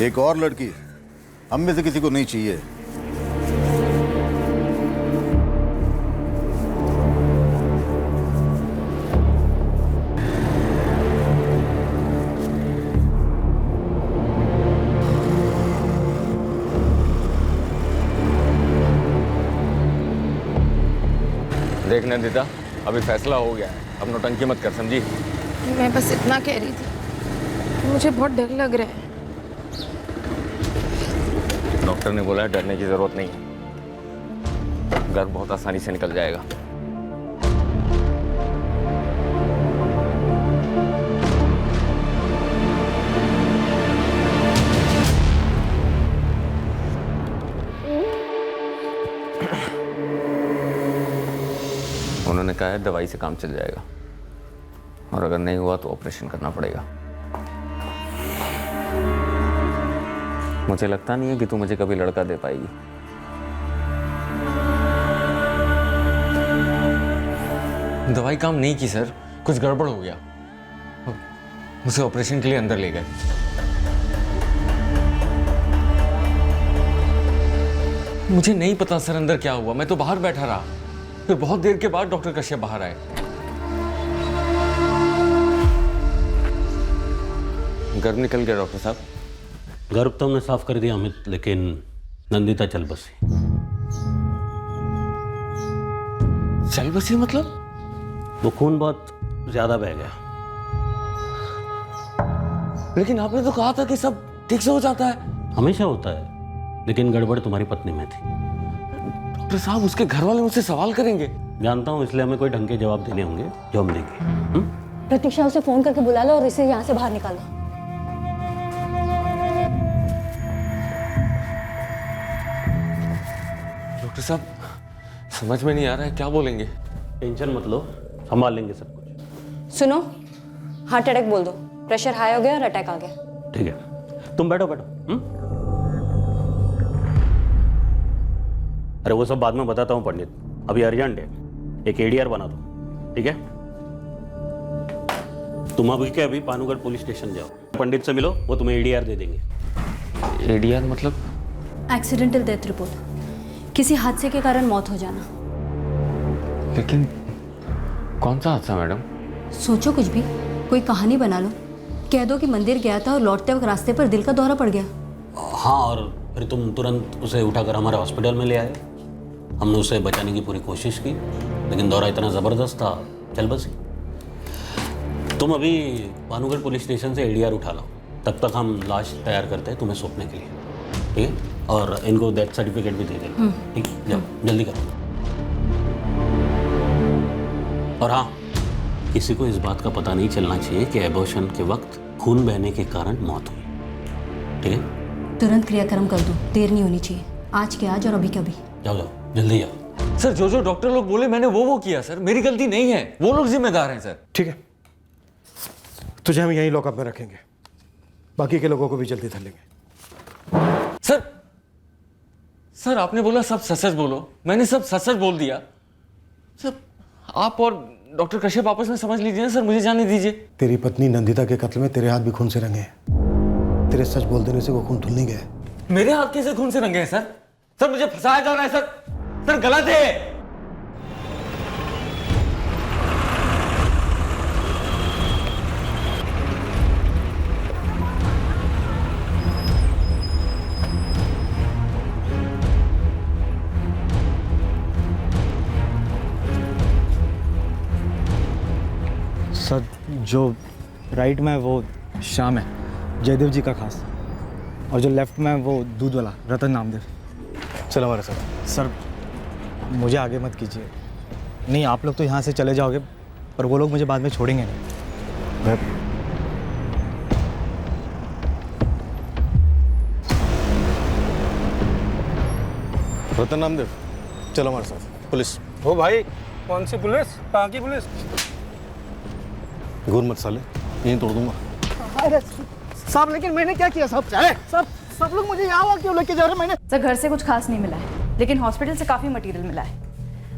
एक और लड़की हम में से किसी को नहीं चाहिए। देख नंदिता, अभी फैसला हो गया है, अब नौटंकी मत कर, समझी? मैं बस इतना कह रही थी, मुझे बहुत डर लग रहा है। डॉक्टर ने बोला है डरने की जरूरत नहीं है, गर्भ बहुत आसानी से निकल जाएगा। उन्होंने कहा है दवाई से काम चल जाएगा, और अगर नहीं हुआ तो ऑपरेशन करना पड़ेगा। मुझे लगता नहीं है कि तू मुझे कभी लड़का दे पाएगी। दवाई काम नहीं की सर, कुछ गड़बड़ हो गया, उसे ऑपरेशन के लिए अंदर ले गए। मुझे नहीं पता सर अंदर क्या हुआ, मैं तो बाहर बैठा रहा। फिर बहुत देर के बाद डॉक्टर कश्यप बाहर आए। गर्भ निकल गया डॉक्टर साहब। गर्भ तो हमने साफ कर दिया अमित, लेकिन नंदिता चल बसी। चल बसी मतलब? वो खून बहुत ज्यादा बह गया। लेकिन आपने तो कहा था कि सब ठीक से हो जाता है। हमेशा होता है, लेकिन गड़बड़ तुम्हारी पत्नी में थी। डॉक्टर साहब, उसके घर वाले मुझसे सवाल करेंगे। जानता हूँ, इसलिए हमें कोई ढंग के जवाब देने होंगे जो हम देंगे। प्रतीक्षा, उसे फोन करके बुला लो और इसे यहाँ से बाहर निकालो। डॉक्टर साहब, समझ में नहीं आ रहा है, क्या बोलेंगे? टेंशन मत लो, संभाल लेंगे सब कुछ। सुनो, हार्ट अटैक बोल दो, प्रेशर हाई हो गया और अटैक आ गया। ठीक है, तुम बैठो बैठो। अरे वो सब बाद में बताता हूँ पंडित, अभी अर्जेंट है। एक एडीआर बना दो, ठीक है? तुम अभी के अभी पानूगढ़ पुलिस स्टेशन जाओ, पंडित से मिलो, वो तुम्हें एडीआर दे देंगे। एडीआर मतलब? एक्सीडेंटल डेथ रिपोर्ट, किसी हादसे के कारण मौत हो जाना। लेकिन कौन सा हादसा मैडम? सोचो कुछ भी, कोई कहानी बना लो, कह दो कि मंदिर गया था और लौटते वक्त रास्ते पर दिल का दौरा पड़ गया। हाँ, और फिर तुम तुरंत उसे उठाकर हमारे हॉस्पिटल में ले आए। हमने उसे बचाने की पूरी कोशिश की, लेकिन दौरा इतना ज़बरदस्त था, चल बसी। तुम अभी पानूगढ़ पुलिस स्टेशन से एडीआर उठा लो, तब तक हम लाश तैयार करते हैं तुम्हें सौंपने के लिए, ठीक है? और इनको डेथ सर्टिफिकेट भी दे देना, ठीक है? जाओ जल्दी करो। और हाँ, किसी को इस बात का पता नहीं चलना चाहिए कि एबॉर्शन के वक्त खून बहने के कारण मौत हुई, ठीक है? तुरंत क्रियाक्रम कर दो, देर नहीं होनी चाहिए। आज के आज और अभी कभी। जाओ जाओ जल्दी जाओ। सर जो डॉक्टर लोग बोले मैंने वो किया सर, मेरी गलती नहीं है, वो लोग जिम्मेदार हैं सर। ठीक है, तुझे हम यहीं लॉकअप में रखेंगे, बाकी के लोगों को भी जल्दी धर लेंगे। सर आपने बोला सब सच बोलो, मैंने सब सच बोल दिया सर। आप और डॉक्टर कश्यप आपस में समझ लीजिए ना सर, मुझे जाने दीजिए। तेरी पत्नी नंदिता के कत्ल में तेरे हाथ भी खून से रंगे हैं। तेरे सच बोल देने से वो खून धुल नहीं गया। मेरे हाथ कैसे खून से रंगे हैं सर? सर मुझे फंसाया जा रहा है सर, सर गलत है। सर जो राइट में वो श्याम है, जयदेव जी का खास, और जो लेफ्ट में वो दूध वाला रतन नामदेव। चलो हमारे साथ। सर मुझे आगे मत कीजिए। नहीं, आप लोग तो यहाँ से चले जाओगे, पर वो लोग मुझे बाद में छोड़ेंगे नहीं। रतन नामदेव, चलो हमारे साथ। पुलिस। हो भाई, कौन सी पुलिस? कहाँ की पुलिस? घूर मत साले, यहीं तोड़ दूंगा। अरे साहब, लेकिन मैंने क्या किया साहब? सब लोग मुझे यहाँ क्यों लेके जा रहे हैं? मैंने सर घर से कुछ खास नहीं मिला है, लेकिन हॉस्पिटल से काफ़ी मटेरियल मिला है,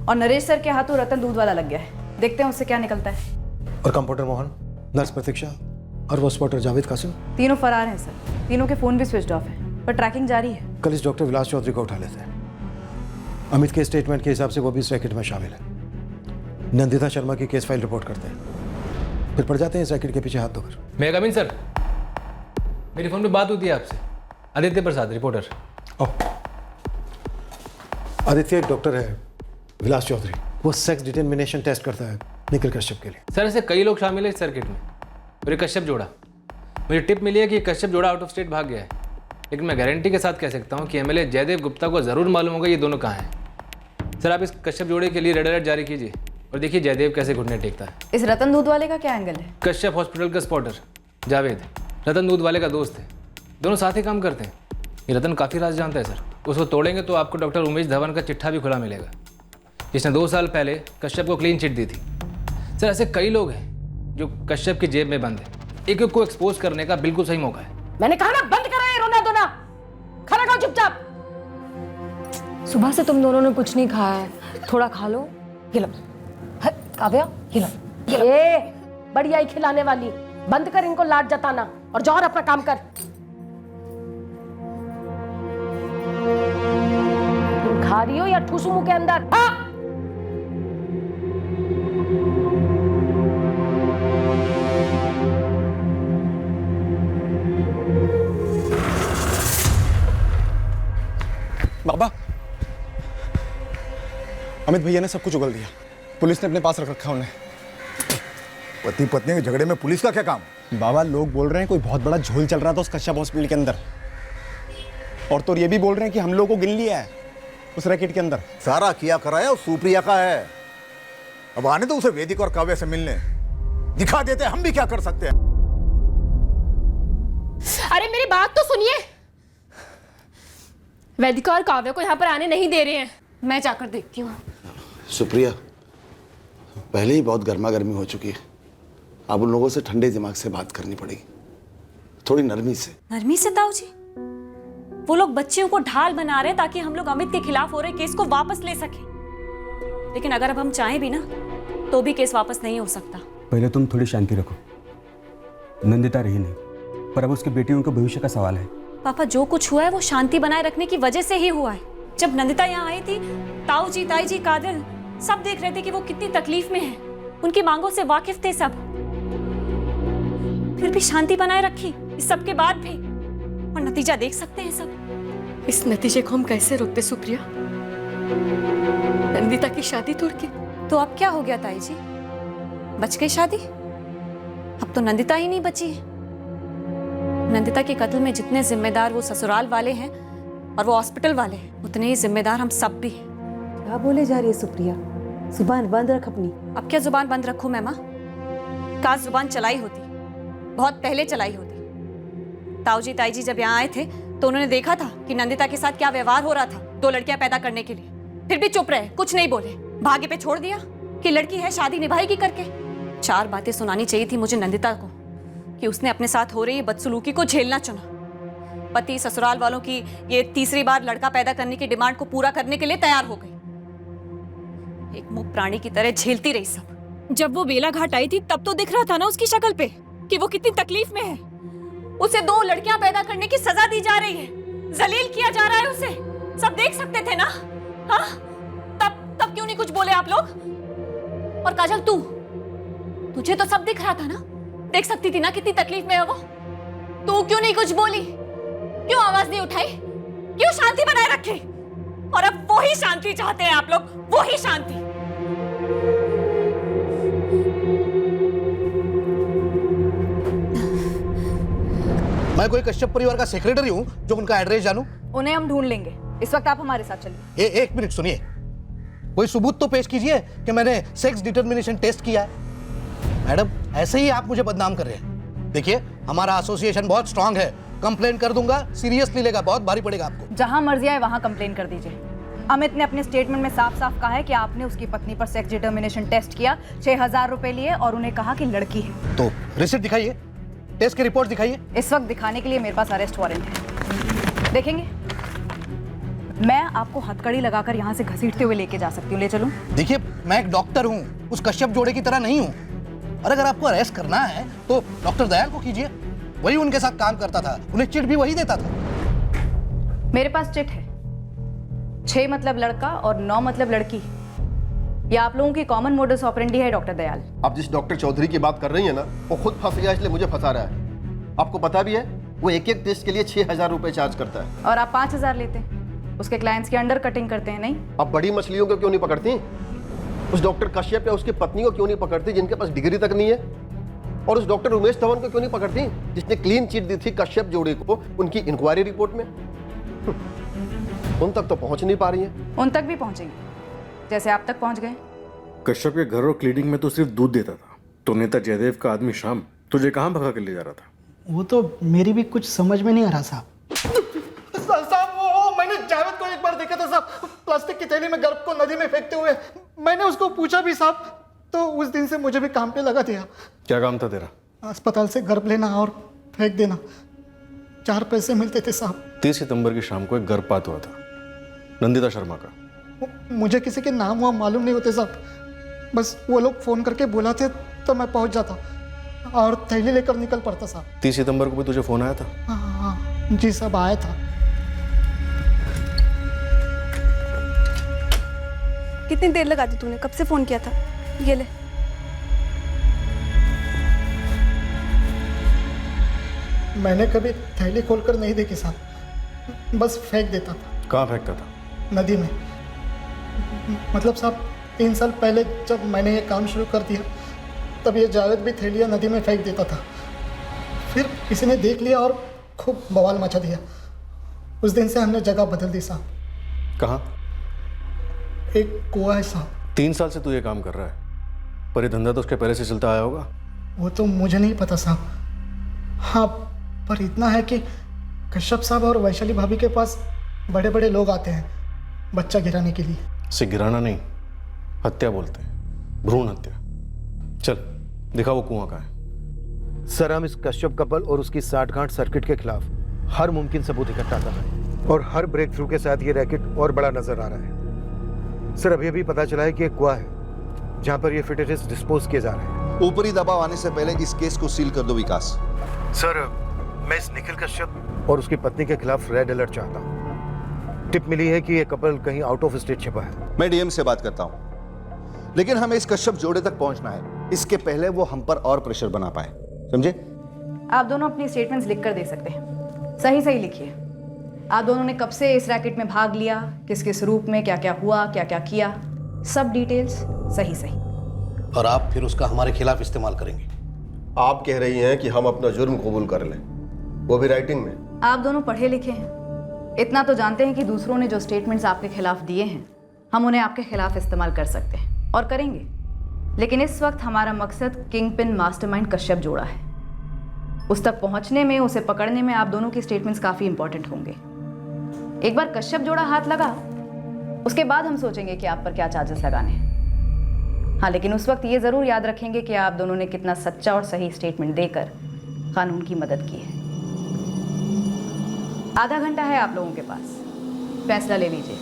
और नरेश सर के हाथों रतन दूध वाला लग गया है। देखते हैं उससे क्या निकलता है। और कंपाउंडर मोहन, नर्स प्रतीक्षा और वो स्पॉटर जावेद कासिम, तीनों फरार हैं सर। तीनों के फ़ोन भी स्विच ऑफ है, पर ट्रैकिंग जारी है। कल इस डॉक्टर विलास चौधरी को उठा लेते हैं। अमित के स्टेटमेंट के हिसाब से वो भी इस रैकेट में शामिल है। नंदिता शर्मा की केस फाइल रिपोर्ट करते हैं, फिर पड़ जाते हैं इस रैकेट के पीछे हाथ धोकर। मैं कमिन सर, मेरी फोन पे बात होती है आपसे। आदित्य प्रसाद, रिपोर्टर। आदित्य एक डॉक्टर है, विलास चौधरी, वो सेक्स डिटर्मिनेशन टेस्ट करता है निखिल कश्यप के लिए। सर ऐसे कई लोग शामिल है इस सर्किट में, और ये कश्यप जोड़ा। मुझे टिप मिली है कि कश्यप जोड़ा आउट ऑफ स्टेट भाग गया है, लेकिन मैं गारंटी के साथ कह सकता हूँ कि एमएलए जयदेव गुप्ता को ज़रूर मालूम होगा ये दोनों कहाँ हैं। सर आप इस कश्यप जोड़े के लिए रेड अलर्ट जारी कीजिए और देखिए जयदेव कैसे घुटने टेकता है। इस रतन दूध वाले का क्या एंगल है? कश्यप हॉस्पिटल का स्पॉटर जावेद रतन दूध वाले का दोस्त है, दोनों साथ ही काम करते हैं। ये रतन काफ़ी राज जानता है सर, उसको तोड़ेंगे तो आपको डॉक्टर उमेश धवन का चिट्ठा भी खुला मिलेगा, जिसने 2 साल पहले कश्यप को क्लीन चिट दी थी। सर ऐसे कई लोग हैं जो कश्यप की जेब में बंद है, एक एक को एक्सपोज करने का बिल्कुल सही मौका है। मैंने कहा ना बंद करो ये रोना धोना, खाना खाओ चुपचाप। सुबह से तुम दोनों ने कुछ नहीं खाया है, थोड़ा खा लो। ये लो काव्या, ये लो। ये बढ़िया ही खिलाने वाली, बंद कर इनको लाड जताना और जाओ अपना काम कर। तुम खा रही हो या ठूसू मुंह के अंदर? हाँ? बाबा, अमित भैया ने सब कुछ उगल दिया, पुलिस ने अपने पास रख रखा उन्हें। पति पत्नी के झगड़े में पुलिस का क्या काम? बाबा लोग बोल रहे हैं कोई बहुत बड़ा झोल चल रहा था उस कश्यप हॉस्पिटल के अंदर, और तो ये भी बोल रहे हैं कि हम लोगों को गिन लिया है उस रैकेट के अंदर। सारा किया कराया सुप्रिया का है। अब आने तो उसे वेदिक और काव्य से मिलने, दिखा देते हम भी क्या कर सकते हैं। अरे मेरी बात तो सुनिए, वेदिका और काव्य को यहाँ पर आने नहीं दे रहे हैं। मैं जाकर देखती हूँ। सुप्रिया, पहले ही बहुत गर्मा गर्मी हो चुकी है, अब उन लोगों से ठंडे दिमाग से बात करनी पड़ेगी, थोड़ी नरमी से। नरमी से ताऊ जी? वो लोग बच्चियों को ढाल बना रहे ताकि हम लोग अमित के खिलाफ हो रहे केस को वापस ले सके, लेकिन अगर अब हम चाहें भी ना तो भी केस वापस नहीं हो सकता। पहले तुम थोड़ी शांति रखो, नंदिता रही नहीं, पर अब उसकी बेटियों के भविष्य का सवाल है। पापा, जो कुछ हुआ है वो शांति बनाए रखने की वजह से ही हुआ है। जब नंदिता यहाँ आई थी, ताऊ जी, ताई जी, कादिर सब देख रहे थे कि वो कितनी तकलीफ में है। उनकी मांगों से वाकिफ थे सब, फिर भी शांति बनाए रखी इस सब के बाद भी। और नतीजा देख सकते हैं सब। इस नतीजे को हम कैसे रोकते सुप्रिया? नंदिता की शादी तोड़ के। तो अब क्या हो गया ताई जी? बच गई शादी? अब तो नंदिता ही नहीं बची है। नंदिता के कत्ल में जितने जिम्मेदार वो ससुराल वाले हैं और वो हॉस्पिटल वाले हैं, उतने ही जिम्मेदार हम सब भी हैं। क्या बोले जा रही है सुप्रिया? जुबान बंद रख अपनी। अब क्या जुबान बंद रखूं मैं माँ? काश जुबान चलाई होती, बहुत पहले चलाई होती। ताऊ जी, ताई जी जब यहाँ आए थे तो उन्होंने देखा था कि नंदिता के साथ क्या व्यवहार हो रहा था 2 लड़कियां पैदा करने के लिए। फिर भी चुप रहे, कुछ नहीं बोले, भाग्य पे छोड़ दिया कि लड़की है, शादी निभाएगी करके। 4 बातें सुनानी चाहिए थी मुझे नंदिता को कि उसने अपने साथ हो रही बदसलूकी को झेलना चुना। पति ससुराल वालों की ये तीसरी बार लड़का पैदा करने की डिमांड को पूरा करने के लिए तैयार हो गई। एक मुक्त प्राणी की तरह झेलती रही सब। जब वो बेला घाट आई थी तब तो दिख रहा था ना उसकी शक्ल पे कि वो कितनी तकलीफ में है। उसे 2 लड़कियां पैदा करने की सजा दी जा रही है, जलील किया जा रहा है उसे। सब देख सकते थे ना? हाँ, तब क्यों नहीं कुछ बोले आप लोग? और काजल, तुझे तो सब दिख रहा था ना, देख सकती थी ना कितनी तकलीफ में है वो। तू क्यों नहीं कुछ बोली? क्यों आवाज नहीं उठाई? क्यों शांति बनाए रखी? और अब वो ही शांति चाहते हैं आप लोग, वो ही शांति। मैं कोई कश्यप परिवार का सेक्रेटरी हूँ जो उनका एड्रेस जानूं? उन्हें हम ढूंढ लेंगे, इस वक्त आप हमारे साथ चलिए। एक मिनट सुनिए, कोई सबूत तो पेश कीजिए कि मैंने सेक्स डिटर्मिनेशन टेस्ट किया है। मैडम, ऐसे ही आप मुझे बदनाम कर रहे हैं। देखिए, हमारा एसोसिएशन बहुत स्ट्रांग है, कंप्लेन कर दूंगा, सीरियसली लेगा, बहुत भारी पड़ेगा आपको। जहां मर्जी आए वहां कंप्लेन कर दीजिए। अमित ने अपने स्टेटमेंट में साफ साफ कहा है कि आपने उसकी पत्नी पर सेक्स डिटर्मिनेशन टेस्ट किया, 6000 रुपए लिए और उन्हें कहा कि लड़की है। तो रिसिप्ट दिखाइए, टेस्ट की रिपोर्ट दिखाइए। इस वक्त दिखाने के लिए मेरे पास अरेस्ट वारंट है, देखेंगे? मैं आपको हथकड़ी लगाकर यहाँ से घसीटते हुए लेके जा सकती हूँ, ले चलूं? देखिए, मैं एक डॉक्टर हूँ, उस कश्यप जोड़े की तरह नहीं हूँ। और अगर आपको अरेस्ट करना है तो डॉक्टर दयाल को कीजिए, वही उनके साथ काम करता था, उन्हें चिट भी वही देता था। मेरे पास चिट है, 6 मतलब लड़का और 9 मतलब लड़की। ये आप लोगों की कॉमन मोडस ऑपरेंडी है डॉक्टर दयाल। आप जिस डॉक्टर चौधरी की बात कर रही है ना, वो खुद फंस गया इसलिए मुझे फंसा रहा है। आपको पता भी है वो एक टेस्ट के लिए 6000 रुपए चार्ज करता है। और आप 5000 लेते हैं, उसके क्लाइंट्स की अंडर कटिंग करते हैं। नहीं, आप बड़ी मछलियों को क्यों नहीं पकड़ती? उस डॉक्टर कश्यप या उसकी पत्नी को क्यों नहीं पकड़ती जिनके पास डिग्री तक नहीं है? और उस डॉक्टर उमेश धवन को क्यों नहीं पकड़ती जिसने क्लीन चिट दी थी कश्यप जोड़ी को उनकी इंक्वायरी रिपोर्ट में? उन तक तो पहुंच नहीं पा रही है। उन तक भी पहुंचेंगे, जैसे आप तक पहुंच गए। कश्यप के घर और क्लिनिक में तो सिर्फ दूध देता था, तो नेता जयदेव का आदमी शाम तुझे कहाँ भगा कर ले जा रहा था? वो तो मेरी भी कुछ समझ में नहीं आ रहा साहब। वो मैंने जावेद को एक बार देखा था साहब, प्लास्टिक की थैली में गर्भ को नदी में फेंकते हुए। मैंने उसको पूछा भी साहब, तो उस दिन से मुझे भी काम पे लगा दिया। क्या काम था तेरा? अस्पताल से गर्भ लेना और फेंक देना, 4 पैसे मिलते थे साहब। 30 सितंबर की शाम को एक गर्भपात हुआ था नंदिता शर्मा का। मुझे किसी के नाम वाम मालूम नहीं होते साहब, बस वो लोग फोन करके बुलाते तो मैं पहुंच जाता और थैली लेकर निकल पड़ता साहब। 30 सितंबर को भी तुझे फोन आया था? हाँ जी साहब, आया था। कितनी देर लगा दी तूने? कब से फोन किया था? ये ले। मैंने कभी थैली खोलकर नहीं देखी साहब, बस फेंक देता था। कहाँ फेंकता था? नदी में। मतलब साहब 3 साल पहले जब मैंने ये काम शुरू कर दिया तब ये जावेद भी थैलियाँ नदी में फेंक देता था। फिर किसी ने देख लिया और खूब बवाल मचा दिया। उस दिन से हमने जगह बदल दी साहब। कहाँ? एक कुआं है साहब। 3 साल से तू ये काम कर रहा है, पर ये धंधा तो उसके पहले से चलता आया होगा। वो तो मुझे नहीं पता साहब। हाँ, पर इतना है कि कश्यप साहब और वैशाली भाभी के पास बड़े बड़े लोग आते हैं बच्चा गिराने के लिए। इसे गिराना नहीं, हत्या बोलते हैं, भ्रूण हत्या। चल दिखा वो कुआं कहाँ है। सर, हम इस कश्यप कपल और उसकी 60-गांठ सर्किट के खिलाफ हर मुमकिन सबूत इकट्ठा कर रहे हैं और हर ब्रेक थ्रू के साथ ये रैकेट और बड़ा नजर आ रहा है। सर, अभी अभी पता चला है कि एक कुआं है जहां पर ये फिटरेस डिस्पोज किए जा रहे हैं। ऊपरी दबाव आने से पहले इस केस को सील कर दो विकास। सर, मैं इस निखिल कश्यप और उसकी पत्नी के खिलाफ रेड अलर्ट चाहता हूँ। टिप मिली है कि ये कपल कहीं आउट ऑफ स्टेट छिपा है। मैं डीएम से बात करता हूँ, लेकिन हमें इस कश्यप जोड़े तक पहुंचना है, इसके पहले वो हम पर और प्रेशर बना पाए, समझे? आप दोनों अपनी स्टेटमेंट्स लिखकर दे सकते हैं। सही सही लिखिए। आप दोनों ने कब से इस रैकेट में भाग लिया, किस किस रूप में, क्या क्या हुआ, क्या क्या किया, सब डिटेल्स सही सही। और आप फिर उसका हमारे खिलाफ इस्तेमाल करेंगे। आप कह रही हैं कि हम अपना जुर्म कबूल कर लें, वो भी राइटिंग में। आप दोनों पढ़े लिखे हैं, इतना तो जानते हैं कि दूसरों ने जो स्टेटमेंट्स आपके खिलाफ दिए हैं, हम उन्हें आपके खिलाफ इस्तेमाल कर सकते हैं और करेंगे। लेकिन इस वक्त हमारा मकसद किंग पिन मास्टरमाइंड कश्यप जोड़ा है। उस तक पहुंचने में, उसे पकड़ने में आप दोनों की स्टेटमेंट्स काफ़ी इंपॉर्टेंट होंगे। एक बार कश्यप जोड़ा हाथ लगा, उसके बाद हम सोचेंगे कि आप पर क्या चार्जेस लगाने हैं। हाँ, लेकिन उस वक्त ये ज़रूर याद रखेंगे कि आप दोनों ने कितना सच्चा और सही स्टेटमेंट देकर कानून की मदद की है। आधा घंटा है आप लोगों के पास, फैसला ले लीजिए।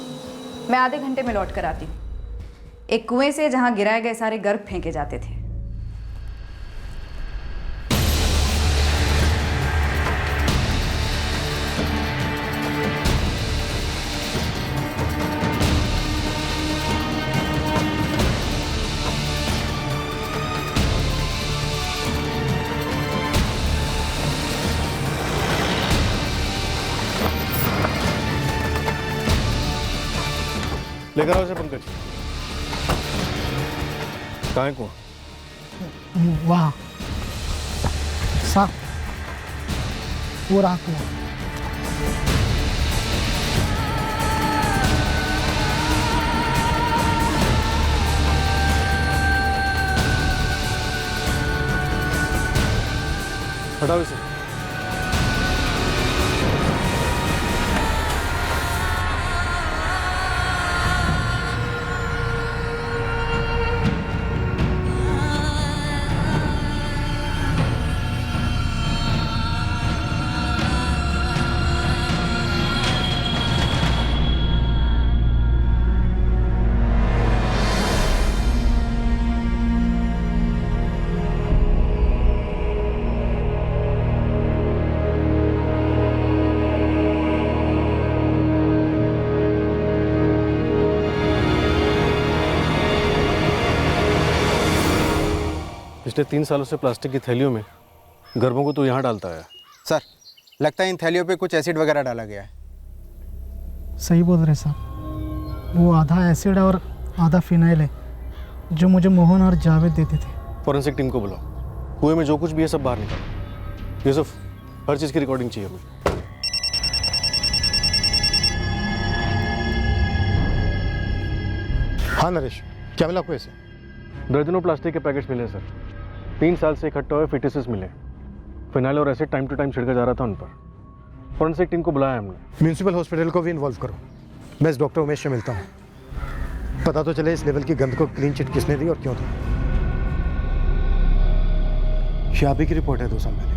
मैं आधे घंटे में लौट कर आती हूँ, एक कुएं से जहाँ गिराए गए सारे गर्भ फेंके जाते थे। लेकर आओ इसे पंकज। कहाँ है कुआं? वहाँ साफ, वो रहा कुआं। हटाओ इसे। पिछले 3 सालों से प्लास्टिक की थैलियों में गर्भों को तो यहाँ डालता है। सर, लगता है इन थैलियों पे कुछ एसिड वगैरह डाला गया है। सही बोल रहे साहब, वो आधा एसिड और आधा फिनाइल है जो मुझे मोहन और जावेद देते थे। फॉरेंसिक टीम को बुलाओ, कुएं में जो कुछ भी है सब बाहर निकालो। यूसुफ, हर चीज़ की रिकॉर्डिंग चाहिए हमें। हाँ नरेश, क्या मिला आपको ऐसे? दर्जनों प्लास्टिक के पैकेट्स मिले सर। 3 साल से इकट्ठा हुए फिटिसेस मिले। फिनाइल और एसिड टाइम टू टाइम छिड़का जा रहा था उन पर। फॉरेंसिक टीम को बुलाया हमने। म्यूनसिपल हॉस्पिटल को भी इन्वॉल्व करो। मैं इस डॉक्टर उमेश से मिलता हूँ, पता तो चले इस लेवल की गंद को क्लीन चिट किसने दी और क्यों दी। शाबी की रिपोर्ट है 2 साल पहले।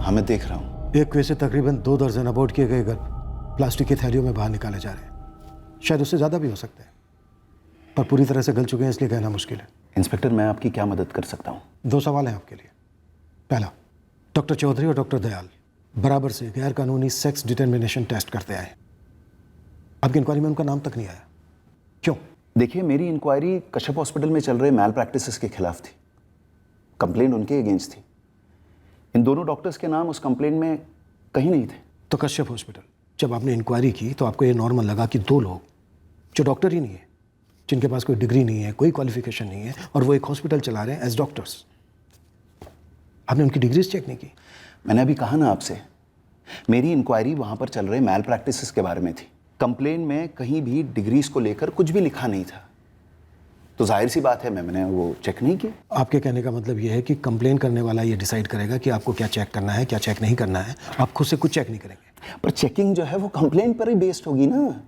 हाँ, मैं देख रहा हूँ। एक कुएं से तकरीबन 2 दर्जन अबॉर्ट किए गए गर्भ प्लास्टिक की थैलियों में बाहर निकाले जा रहे हैं। शायद उससे ज़्यादा भी हो सकते हैं, पर पूरी तरह से गल चुके हैं इसलिए कहना मुश्किल है। इंस्पेक्टर, मैं आपकी क्या मदद कर सकता हूँ? 2 सवाल हैं आपके लिए। पहला, डॉक्टर चौधरी और डॉक्टर दयाल बराबर से गैर कानूनी सेक्स डिटर्मिनेशन टेस्ट करते आए। आपकी इंक्वायरी में उनका नाम तक नहीं आया, क्यों? देखिए, मेरी इंक्वायरी कश्यप हॉस्पिटल में चल रहे मैल प्रैक्टिसेस के खिलाफ थी। कंप्लेंट उनके अगेंस्ट थी। इन दोनों डॉक्टर्स के नाम उस कंप्लेंट में कहीं नहीं थे। तो कश्यप हॉस्पिटल, जब आपने इंक्वायरी की तो आपको ये नॉर्मल लगा कि 2 लोग जो डॉक्टर ही नहीं है, जिनके पास कोई डिग्री नहीं है, कोई क्वालिफिकेशन नहीं है, और वो एक हॉस्पिटल चला रहे हैं एज डॉक्टर्स, आपने उनकी डिग्रीज चेक नहीं की? मैंने अभी कहा ना आपसे, मेरी इंक्वायरी वहाँ पर चल रहे मैल प्रैक्टिसेस के बारे में थी। कंप्लेन में कहीं भी डिग्रीज को लेकर कुछ भी लिखा नहीं था, तो जाहिर सी बात है मैंने वो चेक नहीं किया। आपके कहने का मतलब ये है कि कंप्लेन करने वाला ये डिसाइड करेगा कि आपको क्या चेक करना है, क्या चेक नहीं करना है, आप खुद से कुछ चेक नहीं करेंगे? पर चेकिंग जो है वो कंप्लेंट पर ही बेस्ड होगी ना।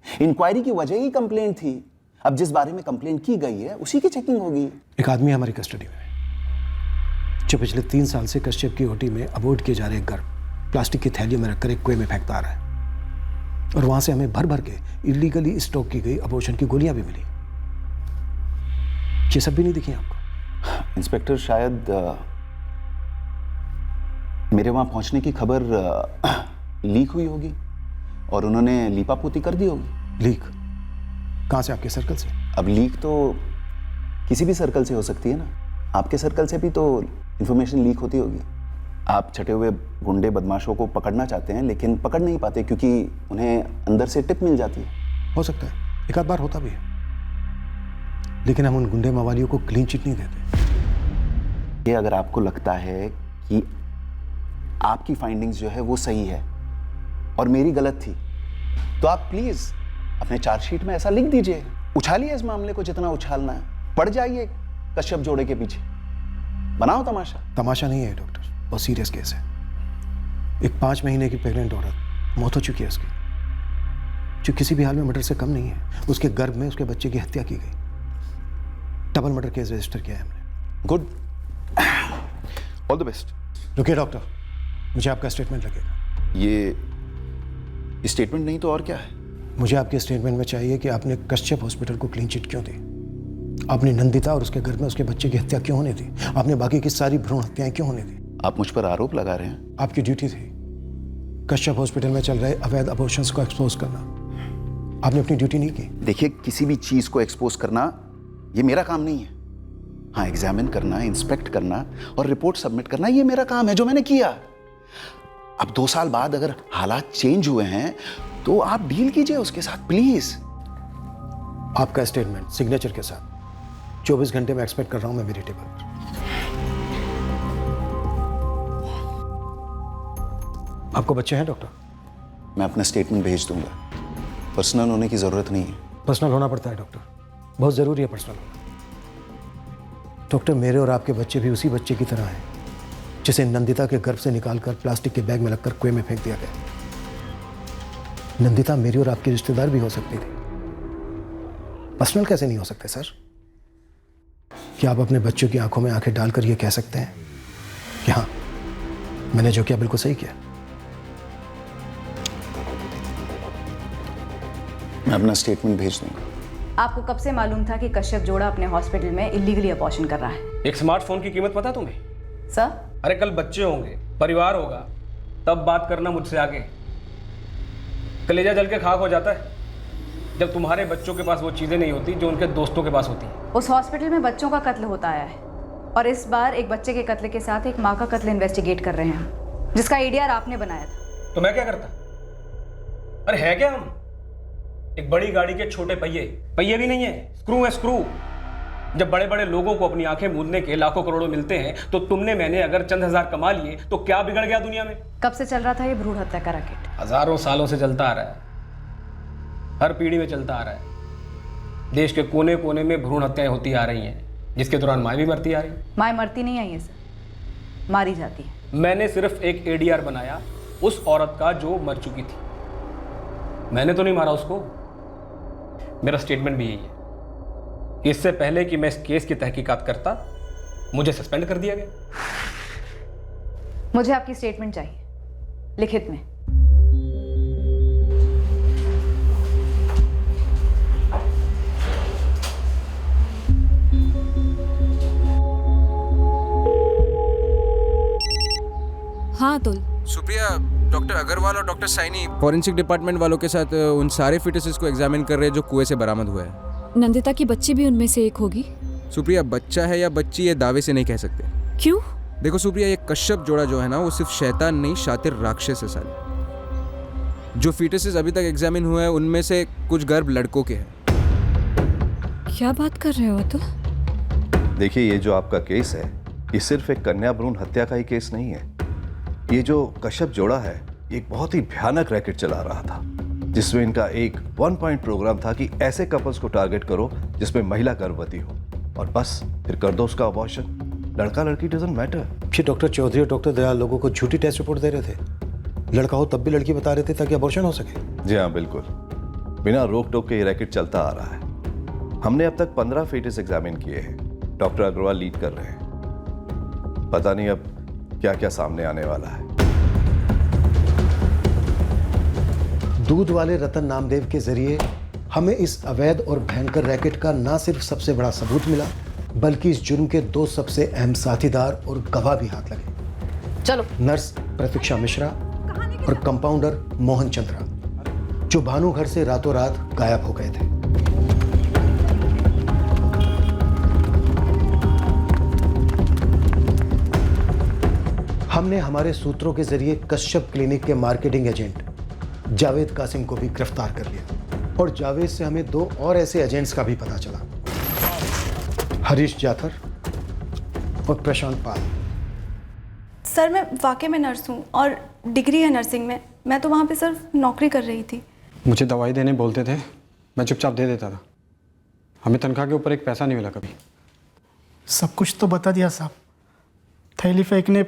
इंक्वायरी की वजह ही कंप्लेंट थी। अब जिस बारे में कंप्लेन की गई है उसी की चेकिंग होगी। एक आदमी हमारी कस्टडी में जो पिछले 3 साल से कश्यप की ओटी में अबॉर्ट किए जा रहे गर्भ प्लास्टिक की थैलियों में रखकर एक कुएं में फेंकता आ रहा है, और वहां से हमें भर भर के इलीगली स्टॉक की गई अबॉर्शन की गोलियां भी मिली। ये सब भी नहीं दिखी आपको? इंस्पेक्टर, शायद मेरे वहाँ पहुँचने की खबर लीक हुई होगी और उन्होंने लीपापोती कर दी होगी। लीक? कहाँ से? आपके सर्कल से? अब लीक तो किसी भी सर्कल से हो सकती है ना, आपके सर्कल से भी तो इन्फॉर्मेशन लीक होती होगी। आप छटे हुए गुंडे बदमाशों को पकड़ना चाहते हैं लेकिन पकड़ नहीं पाते क्योंकि उन्हें अंदर से टिप मिल जाती है। हो सकता है, एक आध बार होता भी है, लेकिन हम उन गुंडे मवालियों को क्लीन चिट नहीं देते। ये अगर आपको लगता है कि आपकी फाइंडिंग्स जो है वो सही है और मेरी गलत थी, तो आप प्लीज अपने चार्जशीट में ऐसा लिख दीजिए, उछालिए इस मामले को जितना उछालना है, पड़ जाइए कश्यप जोड़े के पीछे, बनाओ तमाशा। तमाशा नहीं है डॉक्टर, बहुत सीरियस केस है। एक 5 महीने की प्रेग्नेंट औरत, मौत हो चुकी है उसकी, जो किसी भी हाल में मर्डर से कम नहीं है। उसके गर्भ में उसके बच्चे की हत्या की गई। डबल मर्डर केस रजिस्टर किया है हमने। Good, all the best. रुकिए डॉक्टर, मुझे आपका स्टेटमेंट लगेगा। ये स्टेटमेंट नहीं तो और क्या है? मुझे आपके स्टेटमेंट में चाहिए कि आपने कश्यप हॉस्पिटल को क्लीन चिट क्यों दी, आपने नंदिता और उसके घर में उसके बच्चे की हत्या क्यों होने दी, आपने बाकी की सारी भ्रूण हत्याएं क्यों होने दी। आप मुझ पर आरोप लगा रहे हैं? आपकी ड्यूटी थी कश्यप हॉस्पिटल में चल रहे अवैध अबॉर्शंस को एक्सपोज करना, आपने अपनी ड्यूटी नहीं की। देखिए, किसी भी चीज को एक्सपोज करना ये मेरा काम नहीं है। हाँ, एग्जामिन करना, इंस्पेक्ट करना और रिपोर्ट सबमिट करना ये मेरा काम है, जो मैंने किया। अब 2 साल बाद अगर हालात चेंज हुए हैं तो आप डील कीजिए उसके साथ, प्लीज। आपका स्टेटमेंट सिग्नेचर के साथ 24 घंटे में एक्सपेक्ट कर रहा हूं मैं मेरी टेबल पर। आपको बच्चे हैं डॉक्टर? मैं अपना स्टेटमेंट भेज दूंगा, पर्सनल होने की जरूरत नहीं है। पर्सनल होना पड़ता है डॉक्टर, बहुत जरूरी है पर्सनल होना। डॉक्टर, मेरे और आपके बच्चे भी उसी बच्चे की तरह हैं जिसे नंदिता के गर्भ से निकालकर प्लास्टिक के बैग में लगकर कुएं में फेंक दिया गया। नंदिता मेरी और आपकी रिश्तेदार भी हो सकती थी, पर्सनल कैसे नहीं हो सकते सर? क्या आप अपने बच्चों की आंखों में आंखें डालकर यह कह सकते हैं कि हाँ, मैंने जो किया बिल्कुल सही किया? मैं अपना स्टेटमेंट भेज दूंगा। आपको कब से मालूम था कि कश्यप जोड़ा अपने हॉस्पिटल में इलीगली अबॉर्शन कर रहा है? एक स्मार्टफोन की कीमत पता तुम्हें? सर? अरे कल बच्चे होंगे, परिवार होगा, तब बात करना मुझसे आगे। कलेजा जल के खाक हो जाता है जब तुम्हारे बच्चों के पास वो चीज़ें नहीं होती जो उनके दोस्तों के पास होती हैं। उस हॉस्पिटल में बच्चों का कत्ल होता आया है और इस बार एक बच्चे के कत्ल के साथ एक माँ का कत्ल इन्वेस्टिगेट कर रहे हैं, जिसका एडीआर आपने बनाया था। तो मैं क्या करता? अरे है क्या हम? एक बड़ी गाड़ी के छोटे पहिए भी नहीं है, स्क्रू है स्क्रू। जब बड़े बड़े लोगों को अपनी आंखें मूंदने के लाखों करोड़ों मिलते हैं तो तुमने मैंने अगर चंद हजार कमा लिए तो क्या बिगड़ गया दुनिया में? कब से चल रहा था ये भ्रूण हत्या का रैकेट? हजारों सालों से चलता आ रहा है, हर पीढ़ी में चलता आ रहा है। देश के कोने कोने में भ्रूण हत्याएं होती आ रही हैं, जिसके दौरान माँ भी मरती आ रही। माँ मरती नहीं आई है सर, मारी जाती है। मैंने सिर्फ एक एडीआर बनाया उस औरत का जो मर चुकी थी, मैंने तो नहीं मारा उसको। मेरा स्टेटमेंट भी यही है। इससे पहले कि मैं इस केस की तहकीकात करता, मुझे सस्पेंड कर दिया गया। मुझे आपकी स्टेटमेंट चाहिए, लिखित में। हाँ अतुल। सुप्रिया, डॉक्टर अग्रवाल और डॉक्टर साइनी फॉरेंसिक डिपार्टमेंट वालों के साथ उन सारे फिटसेस को एग्जामिन कर रहे हैं जो कुएं से बरामद हुए हैं। नंदिता की बच्ची भी उनमें से एक होगी? सुप्रिया, बच्चा है या बच्ची ये दावे से नहीं कह सकते। क्यों? देखो सुप्रिया, ये कश्यप जोड़ा जो है ना, वो सिर्फ शैतान नहीं, शातिर राक्षस है साले। जो फिटसेस अभी तक एग्जामिन हुए हैं उनमें से कुछ गर्भ लड़कों के हैं। क्या बात कर रहे हो अतुल? देखिए, ये जो आपका केस है ये सिर्फ एक कन्या भ्रूण हत्या का ही केस नहीं है। ये जो कश्यप जोड़ा है ये एक बहुत ही भयानक रैकेट चला रहा था, जिसमें इनका एक 1 पॉइंट प्रोग्राम था कि ऐसे कपल्स को टारगेट करो जिसमें महिला गर्भवती हो और बस फिर कर दो उसका अबॉर्शन। लड़का लड़की डजंट मैटर। फिर डॉक्टर चौधरी और डॉक्टर दयाल लोगों को झूठी टेस्ट रिपोर्ट दे रहे थे, लड़का हो तब भी लड़की बता रहे थे ताकि अबॉर्शन हो सके। जी हाँ, बिल्कुल। बिना रोक टोक के ये रैकेट चलता आ रहा है। हमने अब तक 15 फेटस एग्जामिन किए हैं। डॉक्टर अग्रवाल लीड कर रहे हैं। पता नहीं अब क्या क्या सामने आने वाला है। दूध वाले रतन नामदेव के जरिए हमें इस अवैध और भयंकर रैकेट का न सिर्फ सबसे बड़ा सबूत मिला, बल्कि इस जुर्म के 2 सबसे अहम साथीदार और गवाह भी हाथ लगे। चलो। नर्स प्रतीक्षा मिश्रा और कंपाउंडर मोहन चंद्रा, जो भानु घर से रातों रात गायब हो गए थे। हमने हमारे सूत्रों के जरिए कश्यप क्लिनिक के मार्केटिंग एजेंट जावेद कासिम को भी गिरफ्तार कर लिया और जावेद से हमें 2 और ऐसे एजेंट्स का भी पता चला, हरीश जाथर और प्रशांत पाल। सर मैं वाकई में नर्स हूँ और डिग्री है नर्सिंग में। मैं तो वहाँ पे सिर्फ नौकरी कर रही थी। मुझे दवाई देने बोलते थे, मैं चुपचाप दे देता था। हमें तनख्वाह के ऊपर एक पैसा नहीं मिला कभी। सब कुछ तो बता दिया साहब। थैली फेंकने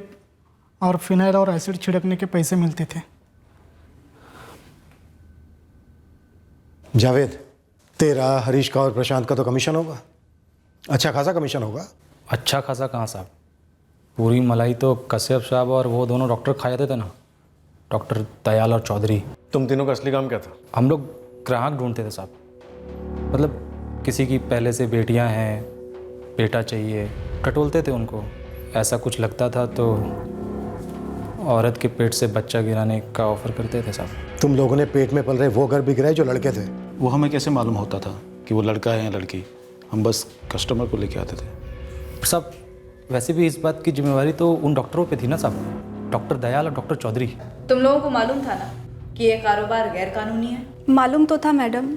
और फिनाइल और एसिड छिड़कने के पैसे मिलते थे। जावेद, तेरा, हरीश का और प्रशांत का तो कमीशन होगा, अच्छा खासा कमीशन होगा। अच्छा खासा कहाँ साहब, पूरी मलाई तो कश्यप साहब और वो दोनों डॉक्टर खा जाते थे ना, डॉक्टर दयाल और चौधरी। तुम तीनों का असली काम क्या था? हम लोग ग्राहक ढूंढते थे साहब। मतलब किसी की पहले से बेटियां हैं, बेटा चाहिए, टटोलते थे उनको। ऐसा कुछ लगता था तो औरत के पेट से बच्चा गिराने का ऑफर करते थे साहब। तुम लोगों ने पेट में पल रहे वो घर भी गिराए जो लड़के थे। वो हमें कैसे मालूम होता था कि वो लड़का है या लड़की? हम बस कस्टमर को लेके आते थे साहब। वैसे भी इस बात की जिम्मेवारी तो उन डॉक्टरों पे थी ना साहब, डॉक्टर दयाल और डॉक्टर चौधरी। तुम लोगों को मालूम था ना कि ये कारोबार गैर कानूनी है? मालूम तो था मैडम,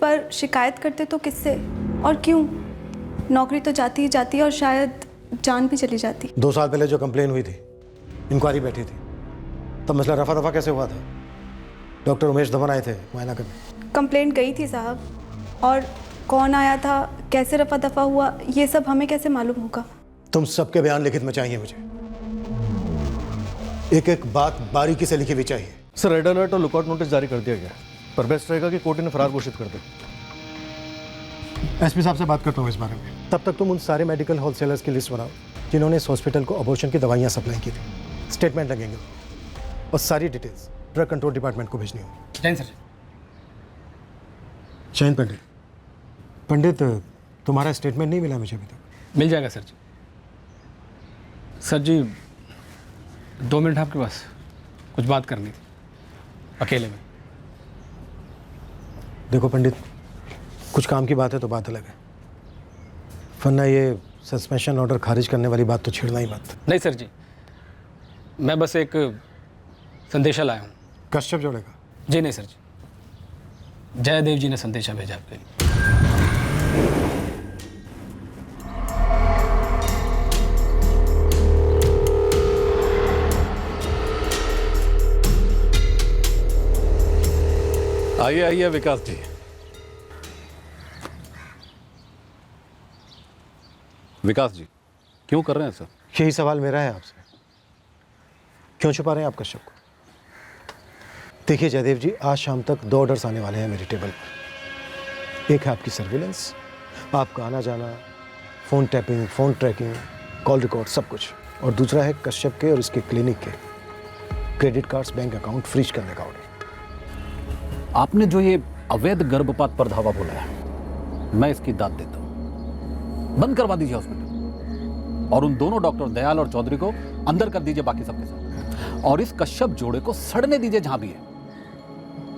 पर शिकायत करते तो किससे और क्यों? नौकरी तो जाती ही जाती और शायद जान भी चली जाती। 2 साल पहले जो कंप्लेन हुई थी, इंक्वायरी बैठी थी, तब मसला रफा दफा कैसे हुआ था? डॉक्टर उमेश धवन आए थे मुआयना करने। कंप्लेंट गई थी साहब, और कौन आया था, कैसे रफा दफा हुआ, ये सब हमें कैसे मालूम होगा? तुम सबके बयान लिखित में चाहिए मुझे, एक एक बात बारीकी से लिखी हुई चाहिए। सर, रेड अलर्ट और लुकआउट नोटिस जारी कर दिया गया, पर बेस्ट रहेगा कि कोर्ट इन्हें फरार घोषित कर दे। एसपी साहब से बात करता हूँ इस बारे में। तब तक तुम उन सारे मेडिकल होलसेलर्स की लिस्ट बनाओ जिन्होंने इस हॉस्पिटल को अबॉर्शन की दवाइयाँ सप्लाई की थी। स्टेटमेंट लगेंगे और सारी डिटेल्स ड्रग कंट्रोल डिपार्टमेंट को भेजनी होगी। जैन सर। जैन पंडित। पंडित, तुम्हारा स्टेटमेंट नहीं मिला मुझे अभी तक। मिल जाएगा सर जी। सर जी 2 मिनट आपके पास, कुछ बात करनी थी अकेले में। देखो पंडित, कुछ काम की बात है तो बात अलग है, वरना ये सस्पेंशन ऑर्डर खारिज करने वाली बात तो छेड़ना ही मत। नहीं सर जी, मैं बस एक संदेशा लाया हूँ। कश्यप जोड़े का? जी नहीं सर जी, जयदेव जी ने संदेशा भेजा आपके लिए। आइए आइए विकास जी। विकास जी, क्यों कर रहे हैं सर? यही सवाल मेरा है आपसे, क्यों छुपा रहे हैं आप कश्यप को? देखिए जयदेव जी, आज शाम तक 2 ऑर्डर्स आने वाले हैं मेरी टेबल पर। एक है आपकी सर्विलेंस, आपका आना जाना, phone tapping, phone tracking, call record, सब कुछ। और दूसरा है कश्यप के और इसके क्लिनिक के credit cards, bank account freeze करने का ऑर्डर। आपने जो ये अवैध गर्भपात पर धावा बोला है, मैं इसकी दाद देता हूं। बंद करवा दीजिए हॉस्पिटल और उन दोनों डॉक्टर दयाल और चौधरी को अंदर कर दीजिए बाकी सबके साथ, और इस कश्यप जोड़े को सड़ने दीजिए जहां भी है।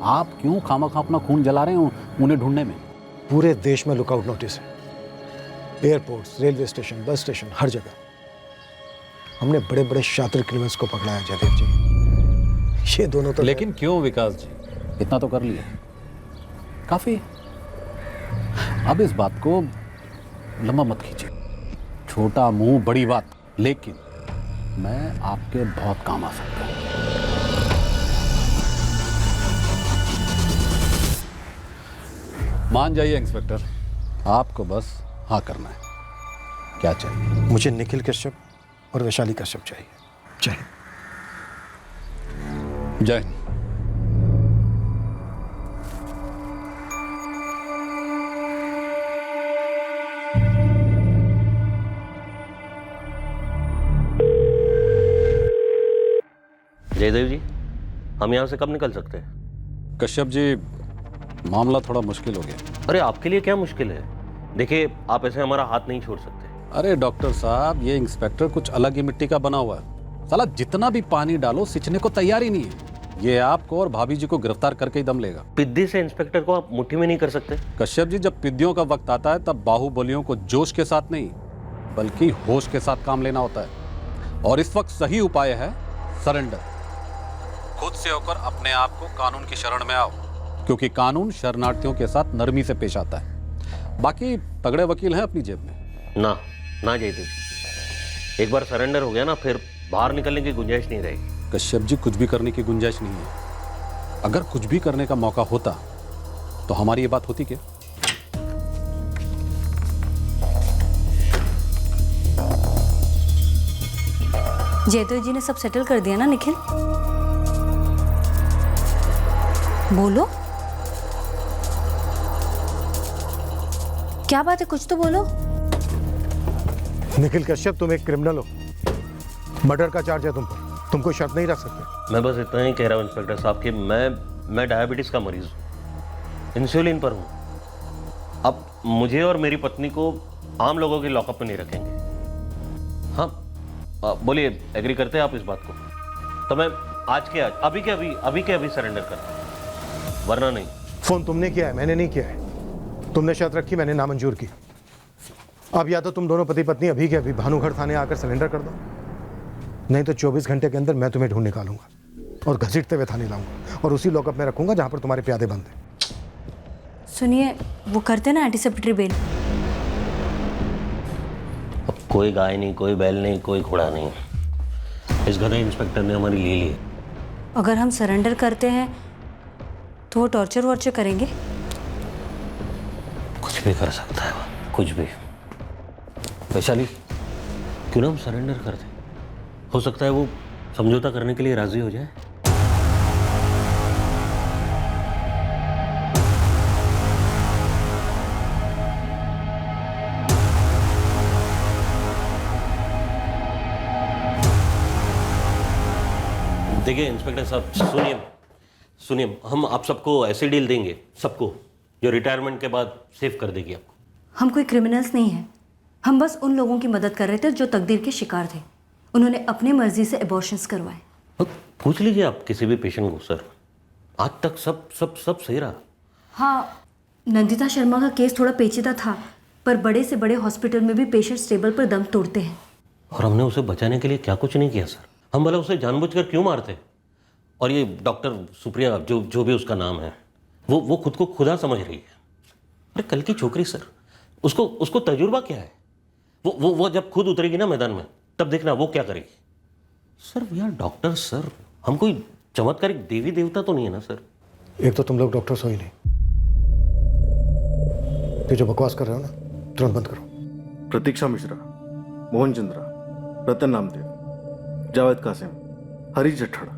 आप क्यों खामखा अपना खून जला रहे हैं उन्हें ढूंढने में? पूरे देश में लुकआउट नोटिस है, airports, railway station, bus station, हर जगह। हमने बड़े बड़े शातिर क्रिमिनल्स को पकड़ा है जयदेव जी। ये दोनों तो लेकिन क्यों विकास जी, इतना तो कर लिया, काफी। अब इस बात को लंबा मत खींचिए। छोटा मुंह बड़ी बात, लेकिन मैं आपके बहुत काम आ सकता हूं। मान जाइए इंस्पेक्टर, आपको बस हाँ करना है। क्या चाहिए? मुझे निखिल कश्यप और वैशाली कश्यप चाहिए। जय हिंद। जय हिंद। जयदेव जी, हम यहाँ से कब निकल सकते हैं? कश्यप जी, मामला थोड़ा मुश्किल हो गया। अरे आपके लिए क्या मुश्किल है? देखिए, आप ऐसे हमारा हाथ नहीं छोड़ सकते। अरे डॉक्टर साहब, ये इंस्पेक्टर कुछ अलग ही मिट्टी का बना हुआ है। साला जितना भी पानी डालो सिंचने को तैयार ही नहीं है। ये आपको और भाभी जी को गिरफ्तार करके ही दम लेगा। पिद्दी से इंस्पेक्टर को आप मुट्ठी में नहीं कर सकते? कश्यप जी, जब पिद्दियों का वक्त आता है तब बाहुबलियों को जोश के साथ नहीं बल्कि होश के साथ काम लेना होता है। और इस वक्त सही उपाय है सरेंडर। खुद से होकर अपने आप को कानून की शरण में आओ, क्योंकि कानून शरणार्थियों के साथ नरमी से पेश आता है। बाकी तगड़े वकील हैं अपनी जेब में। ना ना जयदेव, एक बार सरेंडर हो गया ना, फिर बाहर निकलने की गुंजाइश नहीं रहेगी। कश्यप जी, कुछ भी करने की गुंजाइश नहीं है। अगर कुछ भी करने का मौका होता तो हमारी ये बात होती क्या? जयदेव जी ने सब सेटल कर दिया ना निखिल? बोलो, क्या बात है, कुछ तो बोलो। निखिल कश्यप, तुम एक क्रिमिनल हो। मर्डर का चार्ज है तुम पर, तुम कोई शर्त नहीं रख सकते। मैं बस इतना ही कह रहा हूँ इंस्पेक्टर साहब कि मैं डायबिटीज का मरीज हूँ, इंसुलिन पर हूँ। अब मुझे और मेरी पत्नी को आम लोगों की लॉकअप में नहीं रखेंगे। हाँ बोलिए, एग्री करते हैं आप इस बात को? तो मैं आज के आज, अभी के अभी सरेंडर करता हूँ, वरना नहीं। फोन तुमने किया है, मैंने नहीं किया है। तुमने शर्त रखी, मैंने नामंजूर की। अब या तो तुम दोनों पति पत्नी अभी के अभी भानुगढ़ थाने आकर सरेंडर कर दो, नहीं तो 24 घंटे के अंदर मैं तुम्हें ढूंढ निकालूंगा और घसीटते हुए थाने लाऊंगा और उसी लॉकअप में रखूंगा जहां पर तुम्हारे प्यादे बंद हैं। सुनिए, वो करते ना एंटीसेप्टरी बेल। अब कोई गाय नहीं, कोई बैल नहीं, कोई घोड़ा नहीं, इस गधे इंस्पेक्टर ने हमारी ले ली। अगर हम सरेंडर करते हैं तो वो टॉर्चर वॉर्चर करेंगे? कुछ भी कर सकता है वो, कुछ भी। वैशाली, क्यों ना हम सरेंडर कर दें? हो सकता है वो समझौता करने के लिए राजी हो जाए। देखिए इंस्पेक्टर साहब, सुनिए, हम आप सबको ऐसी डील देंगे, सबको, जो रिटायरमेंट के बाद सेव कर देगी आपको। हम कोई क्रिमिनल्स नहीं हैं, हम बस उन लोगों की मदद कर रहे थे जो तकदीर के शिकार थे। उन्होंने अपनी मर्जी से एबॉर्शंस करवाए। पूछ लीजिए आप किसी भी पेशेंट को सर, आज तक सब सही रहा। हाँ, नंदिता शर्मा का केस थोड़ा पेचीदा था, पर बड़े से बड़े हॉस्पिटल में भी पेशेंट्स टेबल पर दम तोड़ते हैं। और हमने उसे बचाने के लिए क्या कुछ नहीं किया सर। हम भला उसे जानबूझकर क्यों मारते? और ये डॉक्टर सुप्रिया, जो भी उसका नाम है, वो खुद को खुदा समझ रही है। अरे कल की छोकरी सर, उसको तजुर्बा क्या है? वो जब खुद उतरेगी ना मैदान में, तब देखना वो क्या करेगी। Sir we are doctor sir, हम कोई चमत्कारिक देवी देवता तो नहीं है ना सर। एक तो तुम लोग डॉक्टर्स हो ही नहीं, ये जो बकवास कर रहे हो ना, तुरंत बंद करो। प्रतीक्षा मिश्रा, मोहन चंद्रा, रतन नामदेव, जावेद कासिम, हरीश जट्ठड़,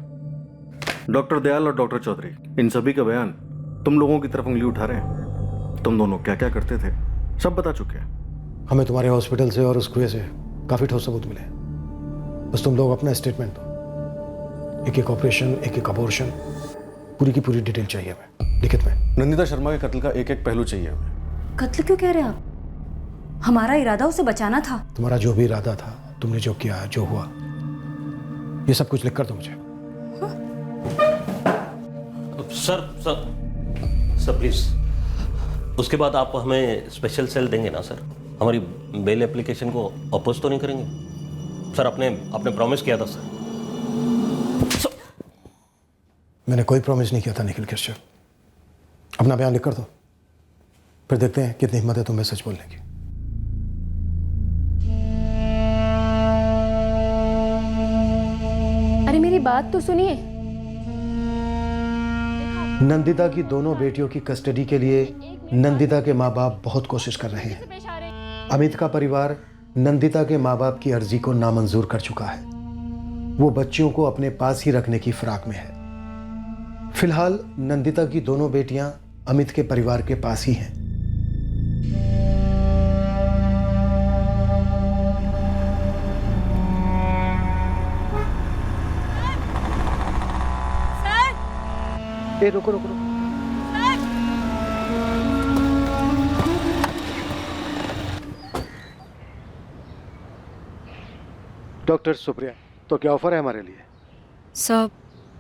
डॉक्टर दयाल और डॉक्टर चौधरी, इन सभी का बयान तुम लोगों की तरफ उंगली उठा रहे हैं। तुम दोनों क्या क्या करते थे सब बता चुके हैं। हमें तुम्हारे हॉस्पिटल से और उस कुएं से काफ़ी ठोस सबूत मिले, बस तुम लोग अपना स्टेटमेंट दो। एक ऑपरेशन, एक अबॉर्शन, पूरी की पूरी डिटेल चाहिए हमें, लिखित में। नंदिता शर्मा के कत्ल का एक पहलू चाहिए हमें। कत्ल क्यों कह रहे हैं आप? हमारा इरादा उसे बचाना था। तुम्हारा जो भी इरादा था, तुमने जो किया, जो हुआ, ये सब कुछ लिख कर दो मुझे। सर प्लीज, उसके बाद आप हमें स्पेशल सेल देंगे ना सर? हमारी बेल एप्लीकेशन को अपोज तो नहीं करेंगे सर? आपने प्रॉमिस किया था सर। मैंने कोई प्रॉमिस नहीं किया था निखिल कश्यप। अपना बयान लिख कर दो, फिर देखते हैं कितनी हिम्मत है तुम्हें सच बोलने की। अरे मेरी बात तो सुनिए। नंदिता की दोनों बेटियों की कस्टडी के लिए नंदिता के माँ बाप बहुत कोशिश कर रहे हैं। अमित का परिवार नंदिता के माँ बाप की अर्जी को नामंजूर कर चुका है। वो बच्चियों को अपने पास ही रखने की फिराक में है। फिलहाल नंदिता की दोनों बेटियां अमित के परिवार के पास ही हैं। ए, रुको। डॉक्टर सुप्रिया, तो क्या ऑफर है हमारे लिए? सर,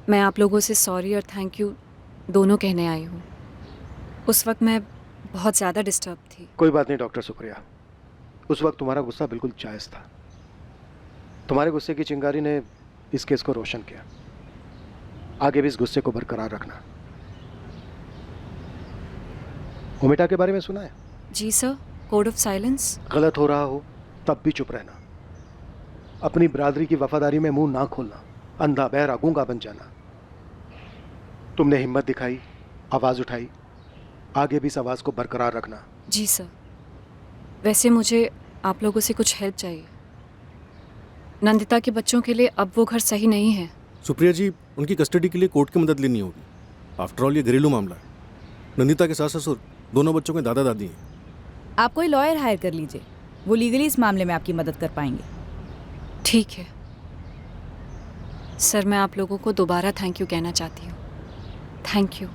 मैं आप लोगों से सॉरी और थैंक यू दोनों कहने आई हूँ। उस वक्त मैं बहुत ज़्यादा डिस्टर्ब थी। कोई बात नहीं डॉक्टर सुप्रिया, उस वक्त तुम्हारा गुस्सा बिल्कुल जायज़ था। तुम्हारे गुस्से की चिंगारी ने इस केस को रोशन किया। आगे भी इस गुस्से को बरकरार रखना। ओमिटा के बारे में सुना है? जी सर, कोड ऑफ साइलेंस। गलत हो रहा हो तब भी चुप रहना, अपनी बिरादरी की वफादारी में मुंह ना खोलना, अंधा बहरा गूंगा बन जाना। तुमने हिम्मत दिखाई, आवाज उठाई, आगे भी इस आवाज को बरकरार रखना। जी सर। वैसे मुझे आप लोगों से कुछ हेल्प चाहिए। नंदिता के बच्चों के लिए अब वो घर सही नहीं है। सुप्रिया जी, उनकी कस्टडी के लिए कोर्ट की मदद लेनी होगी। आफ्टर ऑल ये घरेलू मामला है। नंदिता के सास ससुर दोनों बच्चों के दादा दादी हैं। आप कोई लॉयर हायर कर लीजिए, वो लीगली इस मामले में आपकी मदद कर पाएंगे। ठीक है सर, मैं आप लोगों को दोबारा थैंक यू कहना चाहती हूँ। Thank you.